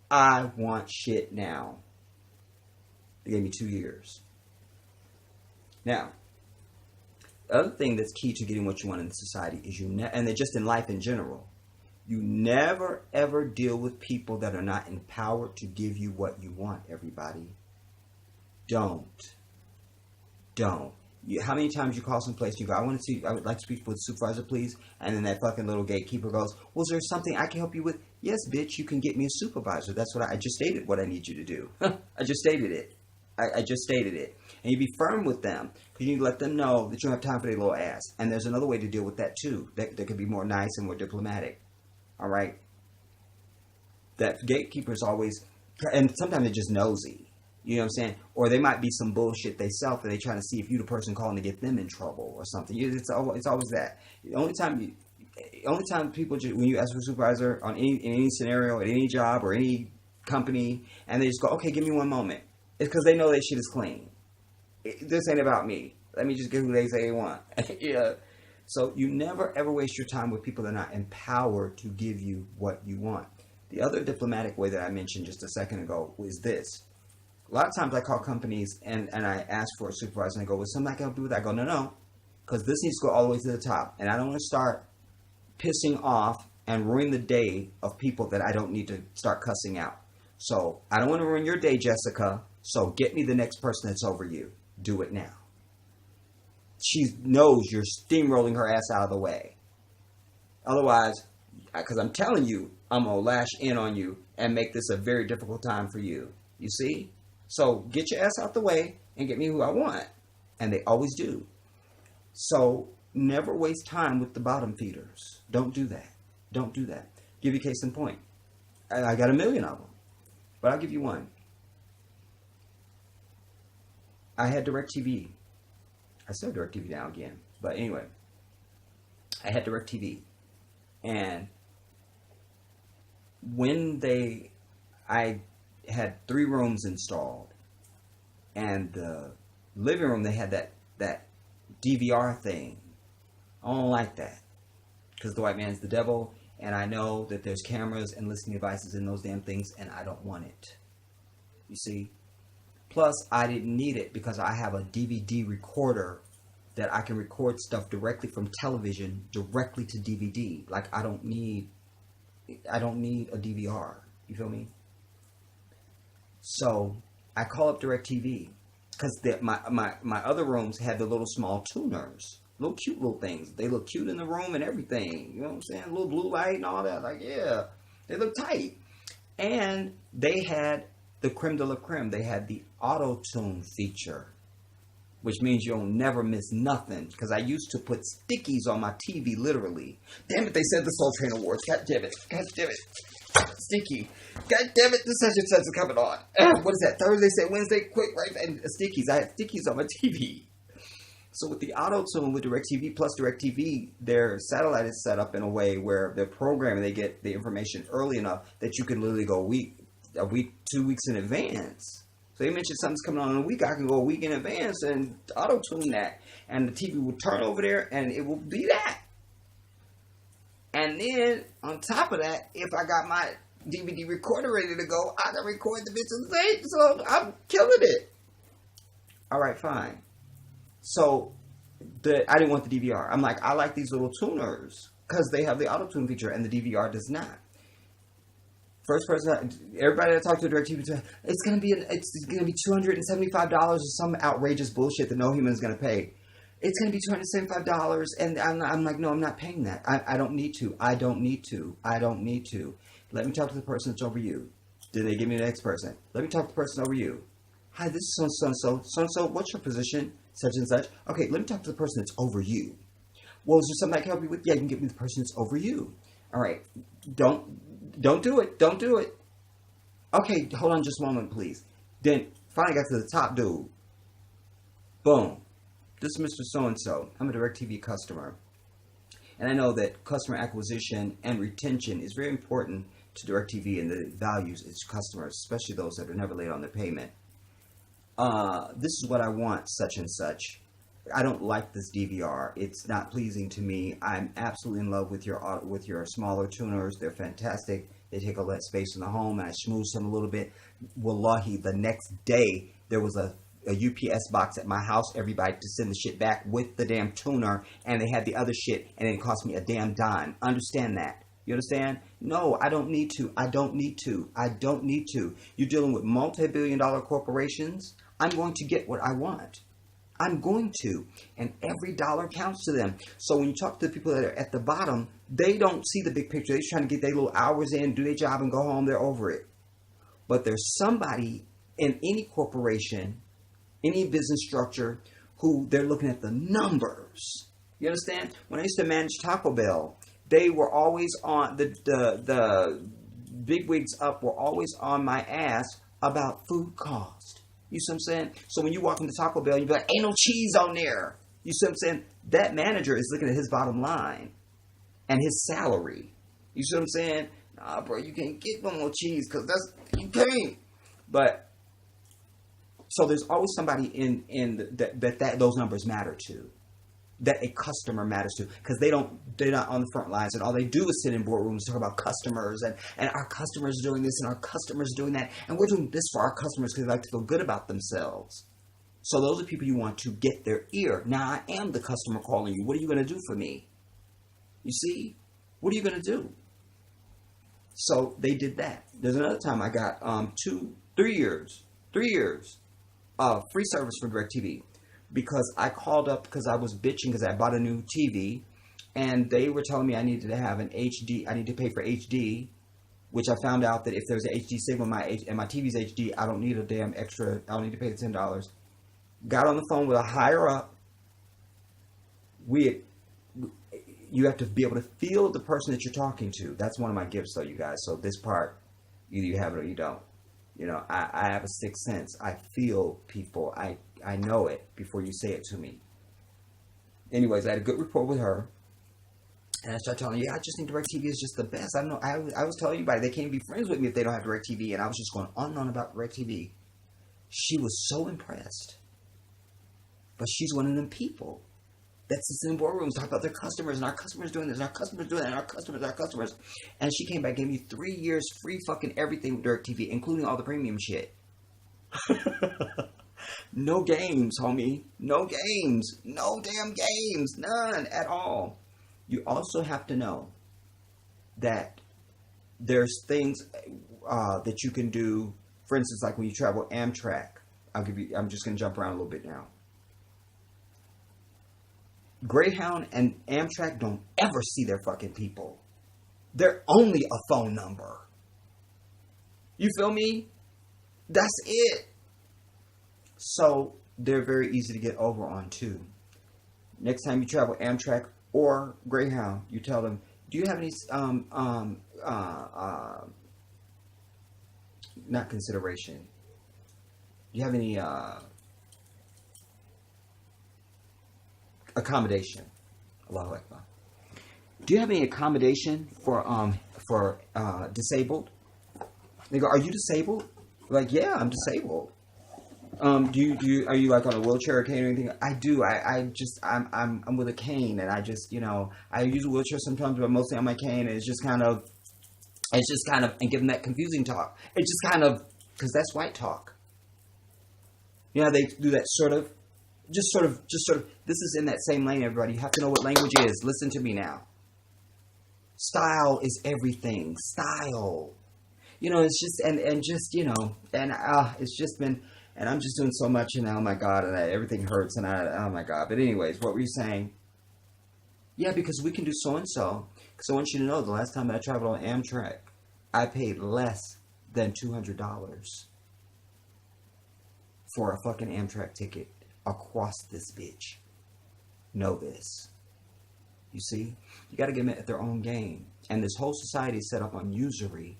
I want shit now. They gave me 2 years. Now, the other thing that's key to getting what you want in society is and they're just in life in general. You never ever deal with people that are not empowered to give you what you want, everybody. Don't. How many times you call someplace and you go, I would like to speak with the supervisor, please. And then that fucking little gatekeeper goes, well, is there something I can help you with? Yes, bitch, you can get me a supervisor. That's what I just stated what I need you to do. I just stated it. I just stated it. And you be firm with them. Because you need to let them know that you don't have time for their little ass. And there's another way to deal with that too. That could be more nice and more diplomatic. All right? That gatekeeper is always, and sometimes they're just nosy. You know what I'm saying? Or they might be some bullshit they self and they trying to see if you the person calling to get them in trouble or something. It's always that. The only time people, when you ask for a supervisor in any scenario, at any job or any company, and they just go, okay, give me one moment. It's because they know that shit is clean. This ain't about me. Let me just get who they say they want. Yeah. So you never ever waste your time with people that are not empowered to give you what you want. The other diplomatic way that I mentioned just a second ago was this. A lot of times I call companies and I ask for a supervisor and I go, well, something I can help you with that? I go, no. Because this needs to go all the way to the top. And I don't want to start pissing off and ruin the day of people that I don't need to start cussing out. So I don't want to ruin your day, Jessica. So get me the next person that's over you. Do it now. She knows you're steamrolling her ass out of the way. Otherwise, because I'm telling you, I'm going to lash in on you and make this a very difficult time for you. You see? So get your ass out the way and get me who I want. And they always do. So never waste time with the bottom feeders. Don't do that. Don't do that. Give you a case in point. I got 1 million of them. But I'll give you one. I had DirecTV. I still have DirecTV now again. But anyway. I had DirecTV. And when I had 3 rooms installed. And the living room, they had that DVR thing. I don't like that. Because the white man's the devil. And I know that there's cameras and listening devices in those damn things. And I don't want it. You see? Plus, I didn't need it because I have a DVD recorder that I can record stuff directly from television directly to DVD. Like, I don't need a DVR. You feel me? So, I call up DirecTV because my other rooms had the little small tuners. Little cute little things. They look cute in the room and everything. You know what I'm saying? A little blue light and all that. Like, yeah. They look tight. And they had the creme de la creme. They had the auto-tune feature. Which means you'll never miss nothing. Because I used to put stickies on my TV, literally. Damn it, they said the Soul Train Awards. God damn it. God damn it. Sticky. God damn it, the such and such is coming on. What is that? Thursday, say Wednesday, quick, right? And stickies. I had stickies on my TV. So with the auto-tune with DirecTV plus DirecTV, their satellite is set up in a way where they're programming, they get the information early enough that you can literally go a week, 2 weeks in advance. So they mentioned something's coming on in a week, I can go a week in advance and auto-tune that. And the TV will turn over there and it will be that. And then, on top of that, if I got my DVD recorder ready to go, I can record the bitch of the day. So I'm killing it. Alright, fine. So, I didn't want the DVR. I'm like, I like these little tuners because they have the auto-tune feature and the DVR does not. First person, everybody that talked to DirecTV, it's gonna be $275 or some outrageous bullshit that no human is gonna pay. It's gonna be $275, and I'm like, no, I'm not paying that. I don't need to. I don't need to. Let me talk to the person that's over you. Then they give me the next person. Let me talk to the person over you. Hi, this is so-and-so. What's your position? Such and such. Okay, let me talk to the person that's over you. Well, is there something I can help you with? Yeah, you can get me the person that's over you. All right. Don't do it. Don't do it. Okay, hold on just a moment, please. Then finally got to the top dude. Boom. This is Mr. So-and-so. I'm a DirecTV customer. And I know that customer acquisition and retention is very important to DirecTV, and the values its customers, especially those that are never late on their payment. This is what I want, such and such. I don't like this DVR. It's not pleasing to me. I'm absolutely in love with your smaller tuners. They're fantastic. They take up less space in the home, and I schmooze them a little bit. Wallahi, the next day there was a UPS box at my house, everybody to send the shit back with the damn tuner, and they had the other shit, and it cost me a damn dime. Understand that? You understand? No, I don't need to. I don't need to. I don't need to. You're dealing with multi-billion-dollar corporations. I'm going to get what I want. I'm going to. And every dollar counts to them. So when you talk to the people that are at the bottom, they don't see the big picture. They're just trying to get their little hours in, do their job, and go home. They're over it. But there's somebody in any corporation, any business structure, who they're looking at the numbers. You understand? When I used to manage Taco Bell, they were always on, the bigwigs up were always on my ass about food cost. You see what I'm saying? So when you walk into Taco Bell, you be like, ain't no cheese on there. You see what I'm saying? That manager is looking at his bottom line and his salary. You see what I'm saying? Nah, bro, you can't get no more cheese because you can't. But so there's always somebody in that those numbers matter to, that a customer matters to, because they're not on the front lines, and all they do is sit in boardrooms talk about customers and our customers doing this and our customers doing that, and we're doing this for our customers because they like to feel good about themselves. So those are people you want to get their ear. Now I am the customer calling you. What are you going to do for me? You see? What are you going to do? So they did that. There's another time I got 3 years of free service for DirecTV. Because I called up because I was bitching because I bought a new TV, and they were telling me I needed to have an HD. I need to pay for HD, which I found out that if there's an HD signal and my TV's HD, I don't need a damn extra. I don't need to pay the $10. Got on the phone with a higher up. You have to be able to feel the person that you're talking to. That's one of my gifts, though, you guys. So this part, either you have it or you don't. You know, I have a sixth sense. I feel people. I know it before you say it to me. Anyways, I had a good rapport with her. And I started telling her, I just think DirecTV is just the best. I know. I was telling everybody they can't be friends with me if they don't have DirecTV. And I was just going on and on about DirecTV. She was so impressed. But she's one of them people that sits in boardrooms, talk about their customers, and our customers doing this, and our customers doing that, and our customers. And she came back, gave me 3 years free fucking everything with DirecTV, including all the premium shit. No games, homie. No games. No damn games. None at all. You also have to know that there's things that you can do. For instance, like when you travel Amtrak. I'm just going to jump around a little bit now. Greyhound and Amtrak don't ever see their fucking people. They're only a phone number. You feel me? That's it. So they're very easy to get over on too. Next time you travel Amtrak or Greyhound, you tell them, do you have any not consideration? Do you have any accommodation? Allahu Akbar. Do you have any accommodation for disabled? They go, are you disabled? Like, yeah, I'm disabled. Are you like on a wheelchair or cane or anything? I do. I'm with a cane, and I just, I use a wheelchair sometimes, but mostly on my cane. And it's just kind of, and give them that confusing talk. It's just kind of, because that's white talk. You know how they do that sort of. This is in that same lane, everybody. You have to know what language is. Listen to me now. Style is everything. Style. It's just, it's just been, and I'm just doing so much, and oh my God, and everything hurts, and oh my God. But anyways, what were you saying? Yeah, because we can do so-and-so. Because I want you to know, the last time I traveled on Amtrak, I paid less than $200 for a fucking Amtrak ticket across this bitch. Know this. You see? You got to get them at their own game. And this whole society is set up on usury.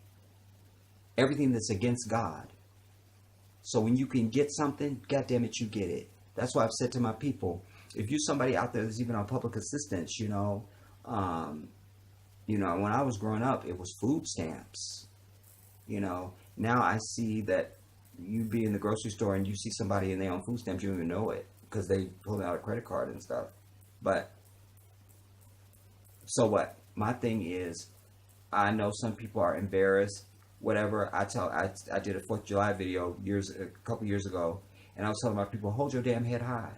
Everything that's against God. So when you can get something, goddamn it, you get it. That's why I've said to my people, if you're somebody out there that's even on public assistance, You know, when I was growing up, it was food stamps. You know, now I see that you be in the grocery store and you see somebody and they on food stamps, you don't even know it because they pulled out a credit card and stuff. But so what? My thing is, I know some people are embarrassed. Whatever. I did a 4th of July video a couple years ago, and I was telling my people, hold your damn head high,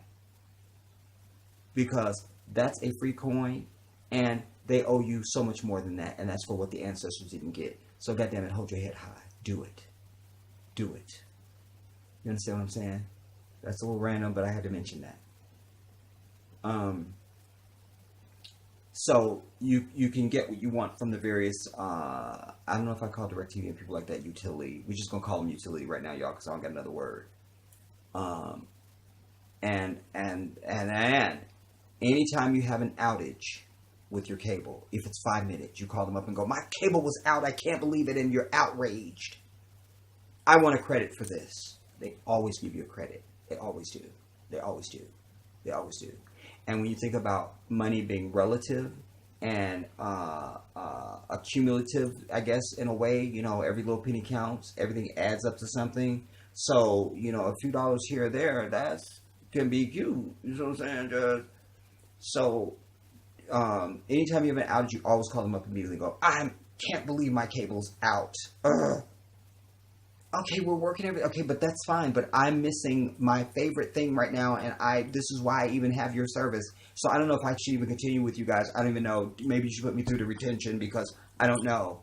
because that's a free coin, and they owe you so much more than that, and that's for what the ancestors didn't get. So goddamn it, hold your head high. Do it. Do it. You understand what I'm saying? That's a little random, but I had to mention that. So you can get what you want from the various, I don't know if I call DirecTV and people like that utility. We're just going to call them utility right now, y'all, because I don't got another word. And anytime you have an outage with your cable, if it's 5 minutes, you call them up and go, my cable was out, I can't believe it, and you're outraged. I want a credit for this. They always give you a credit. They always do. They always do. They always do. And when you think about money being relative and accumulative, I guess, in a way, you know, every little penny counts. Everything adds up to something. So, you know, a few dollars here or there, that can be cute. You know what I'm saying? So, anytime you have an outage, you always call them up immediately and go, I can't believe my cable's out. Ugh. Okay, we're working okay, but that's fine. But I'm missing my favorite thing right now, and this is why I even have your service. So I don't know if I should even continue with you guys. I don't even know. Maybe you should put me through the retention, because I don't know.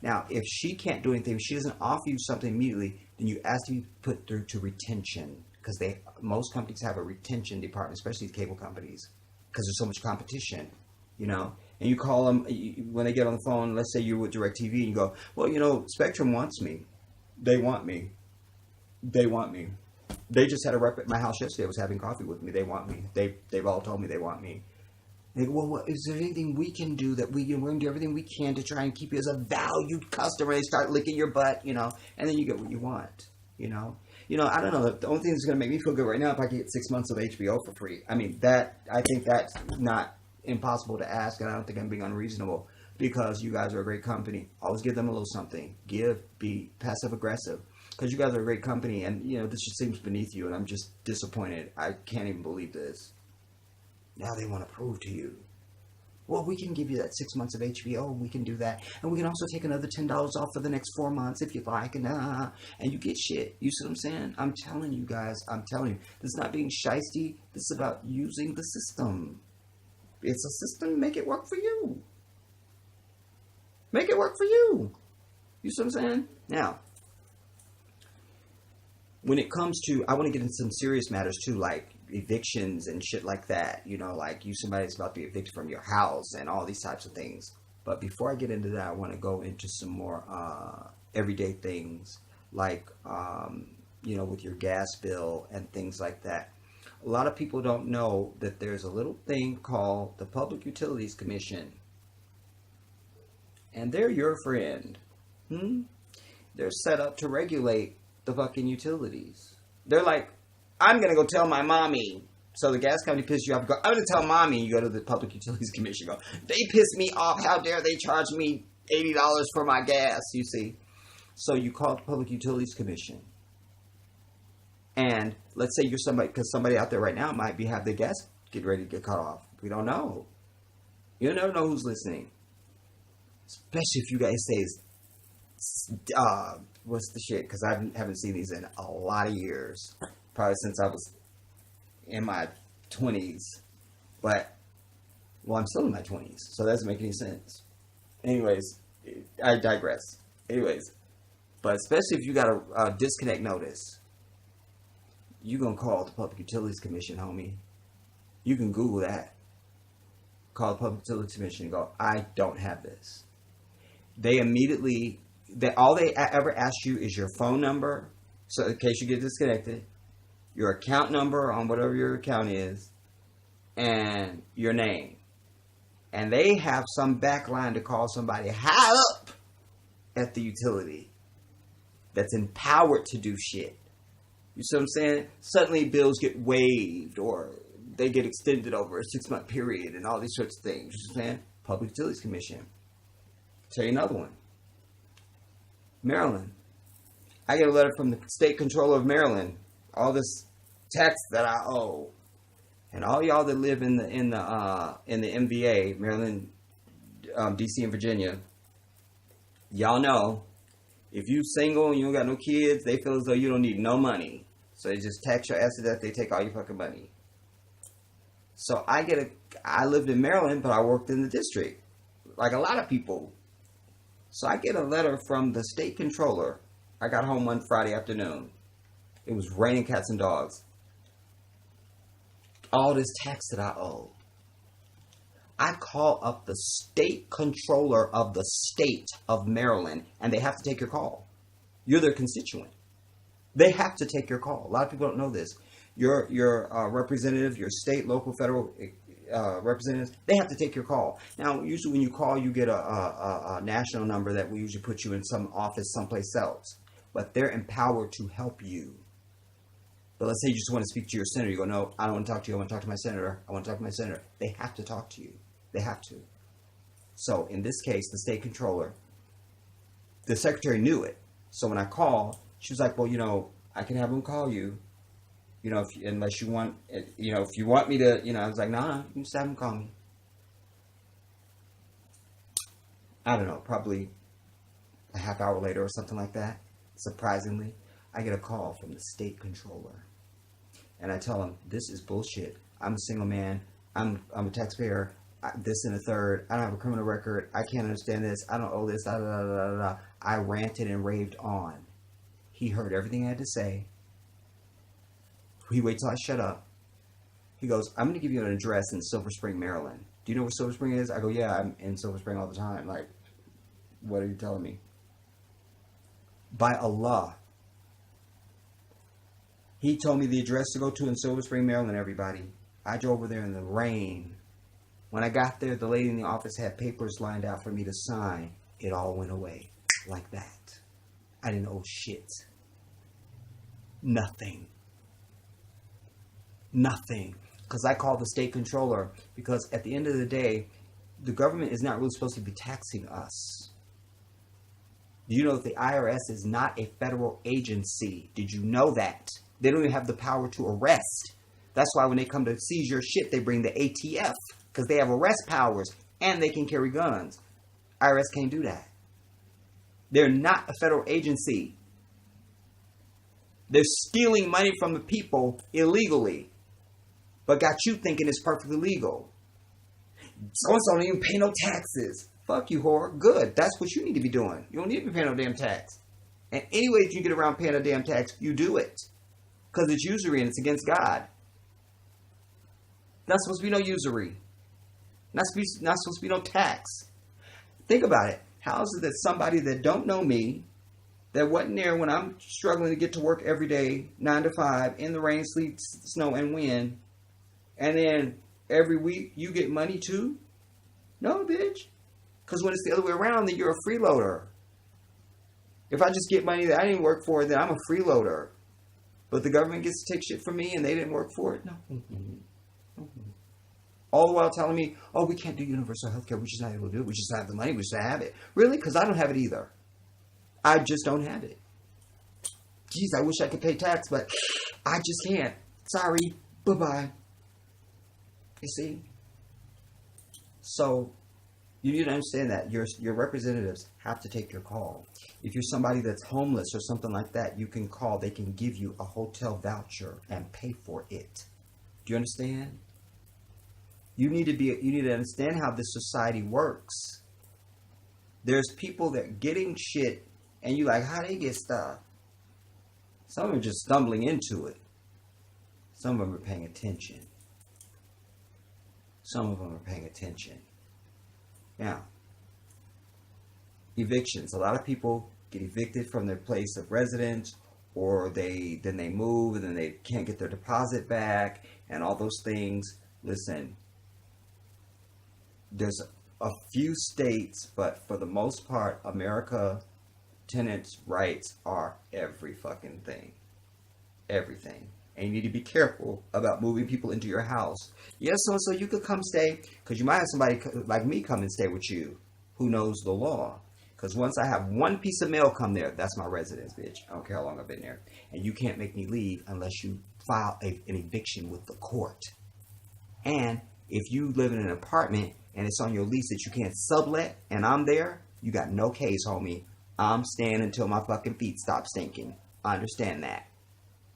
Now, if she can't do anything, if she doesn't offer you something immediately, then you ask to be put through to retention, because most companies have a retention department, especially the cable companies, because there's so much competition, you know. And you call them when they get on the phone. Let's say you're with DirecTV, and you go, well, you know, Spectrum wants me. They want me. They want me. They just had a rep at my house yesterday. Was having coffee with me. They want me. They've all told me they want me. They go, well, is there anything we can do that we're going to do everything we can to try and keep you as a valued customer? They start licking your butt, you know, and then you get what you want, you know. You know, I don't know. The only thing that's going to make me feel good right now, if I get 6 months of HBO for free. I mean, I think that's not impossible to ask, and I don't think I'm being unreasonable. Because you guys are a great company. Always give them a little something. Be passive aggressive. Because you guys are a great company, and you know this just seems beneath you, and I'm just disappointed. I can't even believe this. Now they want to prove to you. Well, we can give you that 6 months of HBO. We can do that, and we can also take another $10 off for the next 4 months if you like, and you get shit. You see what I'm saying? I'm telling you guys. I'm telling you. This is not being shysty. This is about using the system. It's a system. Make it work for you. Make it work for you. You see what I'm saying? Now, when it comes to, I want to get into some serious matters too, like evictions and shit like that. You know, like somebody's about to be evicted from your house and all these types of things. But before I get into that, I want to go into some more everyday things, like, you know, with your gas bill and things like that. A lot of people don't know that there's a little thing called the Public Utilities Commission. And they're your friend. They're set up to regulate the fucking utilities. They're like, I'm going to go tell my mommy. So the gas company pisses you off. Go, I'm going to tell mommy. You go to the Public Utilities Commission. Go, they piss me off. How dare they charge me $80 for my gas, you see. So you call the Public Utilities Commission. And let's say you're somebody, because somebody out there right now might have their gas get ready to get cut off. We don't know. You never know who's listening. Especially if you guys say, what's the shit? Because I haven't seen these in a lot of years. Probably since I was in my 20s. But, well, I'm still in my 20s. So that doesn't make any sense. Anyways, I digress. Anyways, but especially if you got a disconnect notice, you're going to call the Public Utilities Commission, homie. You can Google that. Call the Public Utilities Commission and go, I don't have this. They immediately, all they ever ask you is your phone number, so in case you get disconnected, your account number on whatever your account is, and your name. And they have some backline to call somebody high up at the utility that's empowered to do shit. You see what I'm saying? Suddenly bills get waived, or they get extended over a 6-month period, and all these sorts of things. You see what I'm saying? Public Utilities Commission. Tell you another one. Maryland. I get a letter from the state controller of Maryland. All this tax that I owe. And all y'all that live in the MVA, Maryland, DC, and Virginia, y'all know, if you single and you don't got no kids, they feel as though you don't need no money. So they just tax your ass to death. They take all your fucking money. So I lived in Maryland, but I worked in the district, like a lot of people. So I get a letter from the state controller. I got home one Friday afternoon. It was raining cats and dogs. All this tax that I owe. I call up the state controller of the state of Maryland, and they have to take your call. You're their constituent. They have to take your call. A lot of people don't know this. Your representative, your state, local, federal representatives, they have to take your call. Now, usually when you call, you get a national number that will usually put you in some office someplace else. But they're empowered to help you. But let's say you just want to speak to your senator. You go, no, I don't want to talk to you. I want to talk to my senator. I want to talk to my senator. They have to talk to you. They have to. So in this case, the state controller, the secretary knew it. So when I called, she was like, well, I can have him call you. Unless you want, if you want me to, I was like, nah, you can just have him call me. I don't know, probably a half hour later or something like that. Surprisingly, I get a call from the state controller. And I tell him, this is bullshit. I'm a single man. I'm a taxpayer. This and a third. I don't have a criminal record. I can't understand this. I don't owe this. Da, da, da, da, da. I ranted and raved on. He heard everything I had to say. He waits till I shut up. He goes, I'm going to give you an address in Silver Spring, Maryland. Do you know where Silver Spring is? I go, yeah, I'm in Silver Spring all the time. Like, what are you telling me? By Allah. He told me the address to go to in Silver Spring, Maryland, everybody. I drove over there in the rain. When I got there, the lady in the office had papers lined out for me to sign. It all went away. Like that. I didn't owe shit. Nothing. Nothing. Because I called the state controller. Because at the end of the day, the government is not really supposed to be taxing us. Do you know that the IRS is not a federal agency? Did you know that? They don't even have the power to arrest. That's why when they come to seize your shit, they bring the ATF. Because they have arrest powers and they can carry guns. IRS can't do that. They're not a federal agency. They're stealing money from the people illegally. But got you thinking it's perfectly legal. So-and-so don't even pay no taxes. Fuck you, whore. Good. That's what you need to be doing. You don't need to be paying no damn tax. And any way that you get around paying a damn tax, you do it. Because it's usury and it's against God. Not supposed to be no usury. Not supposed to be no tax. Think about it. How is it that somebody that don't know me, that wasn't there when I'm struggling to get to work every day, 9 to 5, in the rain, sleet, snow, and wind, and then every week you get money too? No, bitch. Because when it's the other way around, then you're a freeloader. If I just get money that I didn't work for, then I'm a freeloader. But the government gets to take shit from me and they didn't work for it? No. All the while telling me, oh, we can't do universal health care. We're just not able to do it. We just have the money. We just don't have it. Really? Because I don't have it either. I just don't have it. Geez, I wish I could pay tax, but I just can't. Sorry. Bye-bye. You see? So, you need to understand that your representatives have to take your call. If you're somebody that's homeless or something like that, you can call. They can give you a hotel voucher and pay for it. Do you understand? You need to understand how this society works. There's people that are getting shit, and you like, how they get stuff? Some of them are just stumbling into it. Some of them are paying attention. Some of them are paying attention. Now, evictions. A lot of people get evicted from their place of residence, or then they move, and then they can't get their deposit back, and all those things. Listen, there's a few states, but for the most part, America, tenants' rights are every fucking thing. Everything. and you need to be careful about moving people into your house. Yes, so you could come stay, because you might have somebody like me come and stay with you who knows the law. Because once I have one piece of mail come there, that's my residence, bitch. I don't care how long I've been there. And you can't make me leave unless you file an eviction with the court. And if you live in an apartment and it's on your lease that you can't sublet and I'm there, you got no case, homie. I'm staying until my fucking feet stop stinking. I understand that.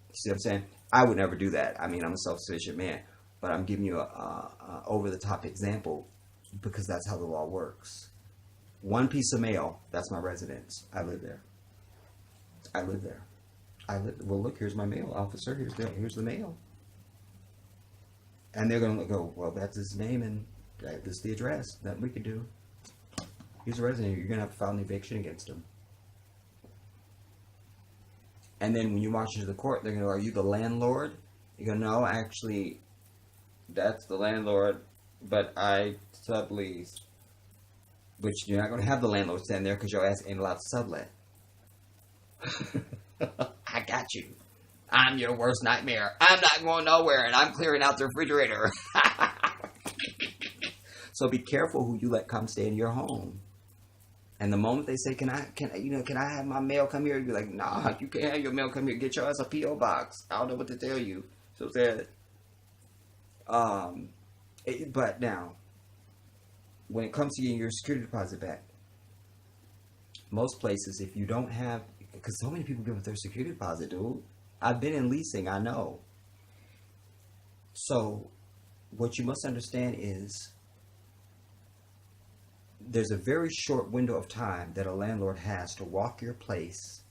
You see what I'm saying? I would never do that. I mean, I'm a self-sufficient man. But I'm giving you a over-the-top example because that's how the law works. One piece of mail, that's my residence. I live there. Well, look, here's my mail, officer. Here's the mail. And they're going to go, well, that's his name and this is the address. That we could do. He's a resident. You're going to have to file an eviction against him. And then when you march into the court, they're going to go, are you the landlord? You go, no, actually, that's the landlord, but I sublease. Which you're not going to have the landlord stand there because your ass ain't allowed to sublet. I got you. I'm your worst nightmare. I'm not going nowhere, and I'm clearing out the refrigerator. So be careful who you let come stay in your home. And the moment they say, can I have my mail come here? You'd be like, nah, you can't have your mail come here. Get your ass a P.O. box. I don't know what to tell you. So said, but now, when it comes to getting your security deposit back, most places, if you don't have, because so many people give up their security deposit, dude. I've been in leasing, I know. So, what you must understand is, there's a very short window of time that a landlord has to walk your place,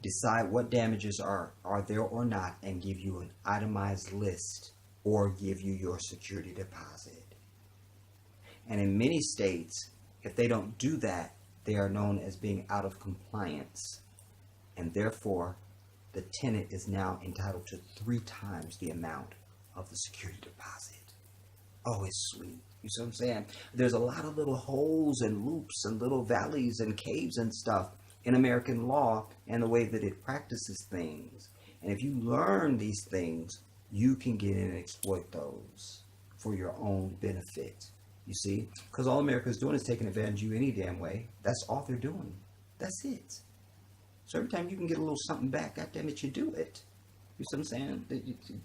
decide what damages are there or not, and give you an itemized list or give you your security deposit. And in many states, if they don't do that, they are known as being out of compliance. And therefore, the tenant is now entitled to 3 times the amount of the security deposit. Oh, it's sweet. You see what I'm saying? There's a lot of little holes and loops and little valleys and caves and stuff in American law and the way that it practices things. And if you learn these things, you can get in and exploit those for your own benefit. You see? Because all America's doing is taking advantage of you any damn way. That's all they're doing. That's it. So every time you can get a little something back, goddamn it, you do it. You see what I'm saying?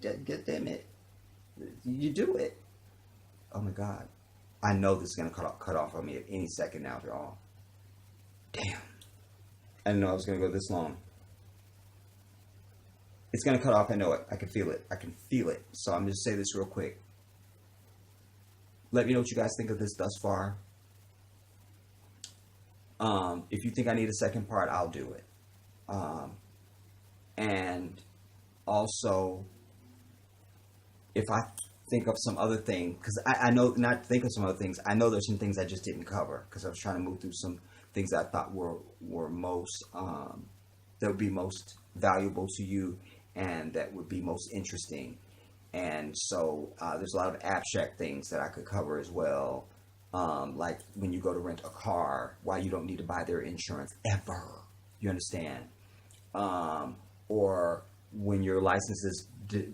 Goddamn it. You do it. Oh my God. I know this is going to cut off on me at any second now, y'all. Damn. I didn't know I was going to go this long. It's going to cut off. I know it. I can feel it. I can feel it. So I'm just say this real quick. Let me know what you guys think of this thus far. If you think I need a second part, I'll do it. And also, if I think of some other thing, because I know not think of some other things. I know there's some things I just didn't cover because I was trying to move through some things I thought were most that would be most valuable to you and that would be most interesting. And so there's a lot of abstract things that I could cover as well, like when you go to rent a car, why you don't need to buy their insurance ever. You understand? Or when your license is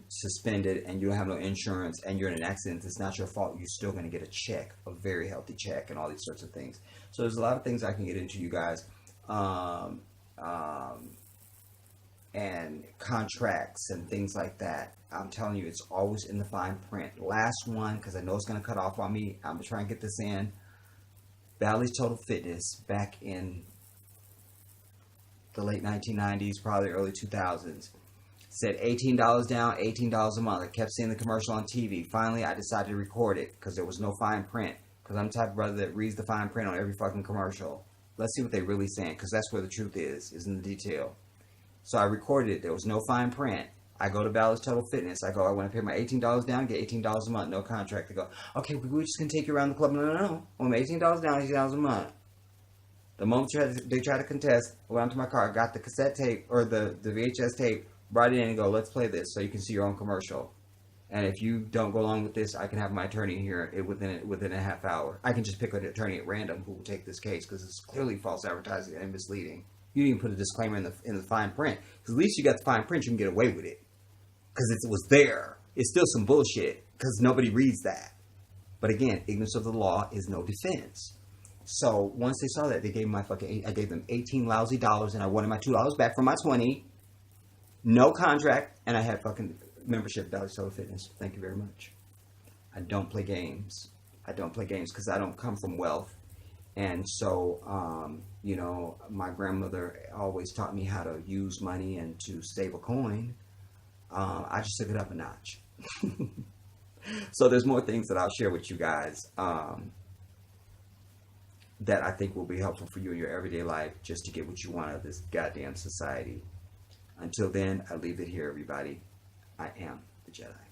suspended and you don't have no insurance and you're in an accident, it's not your fault. You're still going to get a check, a very healthy check, and all these sorts of things. So there's a lot of things I can get into, you guys. And contracts and things like that. I'm telling you, it's always in the fine print. Last one, because I know it's going to cut off on me. I'm going to try and get this in. Bally's Total Fitness, back in the late 1990s, probably early 2000s. Said $18 down, $18 a month. I kept seeing the commercial on TV. Finally, I decided to record it because there was no fine print. Because I'm the type of brother that reads the fine print on every fucking commercial. Let's see what they really saying, because that's where the truth is in the detail. So I recorded it. There was no fine print. I go to Bally's Total Fitness. I go, I want to pay my $18 down, get $18 a month, no contract. They go, okay, we're just going to take you around the club. No. I'm $18 down, $18 a month. The moment they try to contest, I went onto my car, got the cassette tape, or the VHS tape, brought it in and go, let's play this so you can see your own commercial. And if you don't go along with this, I can have my attorney here within a half hour. I can just pick an attorney at random who will take this case because it's clearly false advertising and misleading. You didn't even put a disclaimer in the fine print. Because at least you got the fine print, you can get away with it. because it was there. It's still some bullshit because nobody reads that. But again, ignorance of the law is no defense. So once they saw that, they gave me I gave them 18 lousy dollars, and I wanted my $2 back for my 20. No contract, and I had fucking membership at Dollar Soda Fitness. Thank you very much. I don't play games. I don't play games because I don't come from wealth. And so, you know, my grandmother always taught me how to use money and to save a coin. I just took it up a notch. So there's more things that I'll share with you guys that I think will be helpful for you in your everyday life just to get what you want out of this goddamn society. Until then, I leave it here, everybody. I am the Jedi.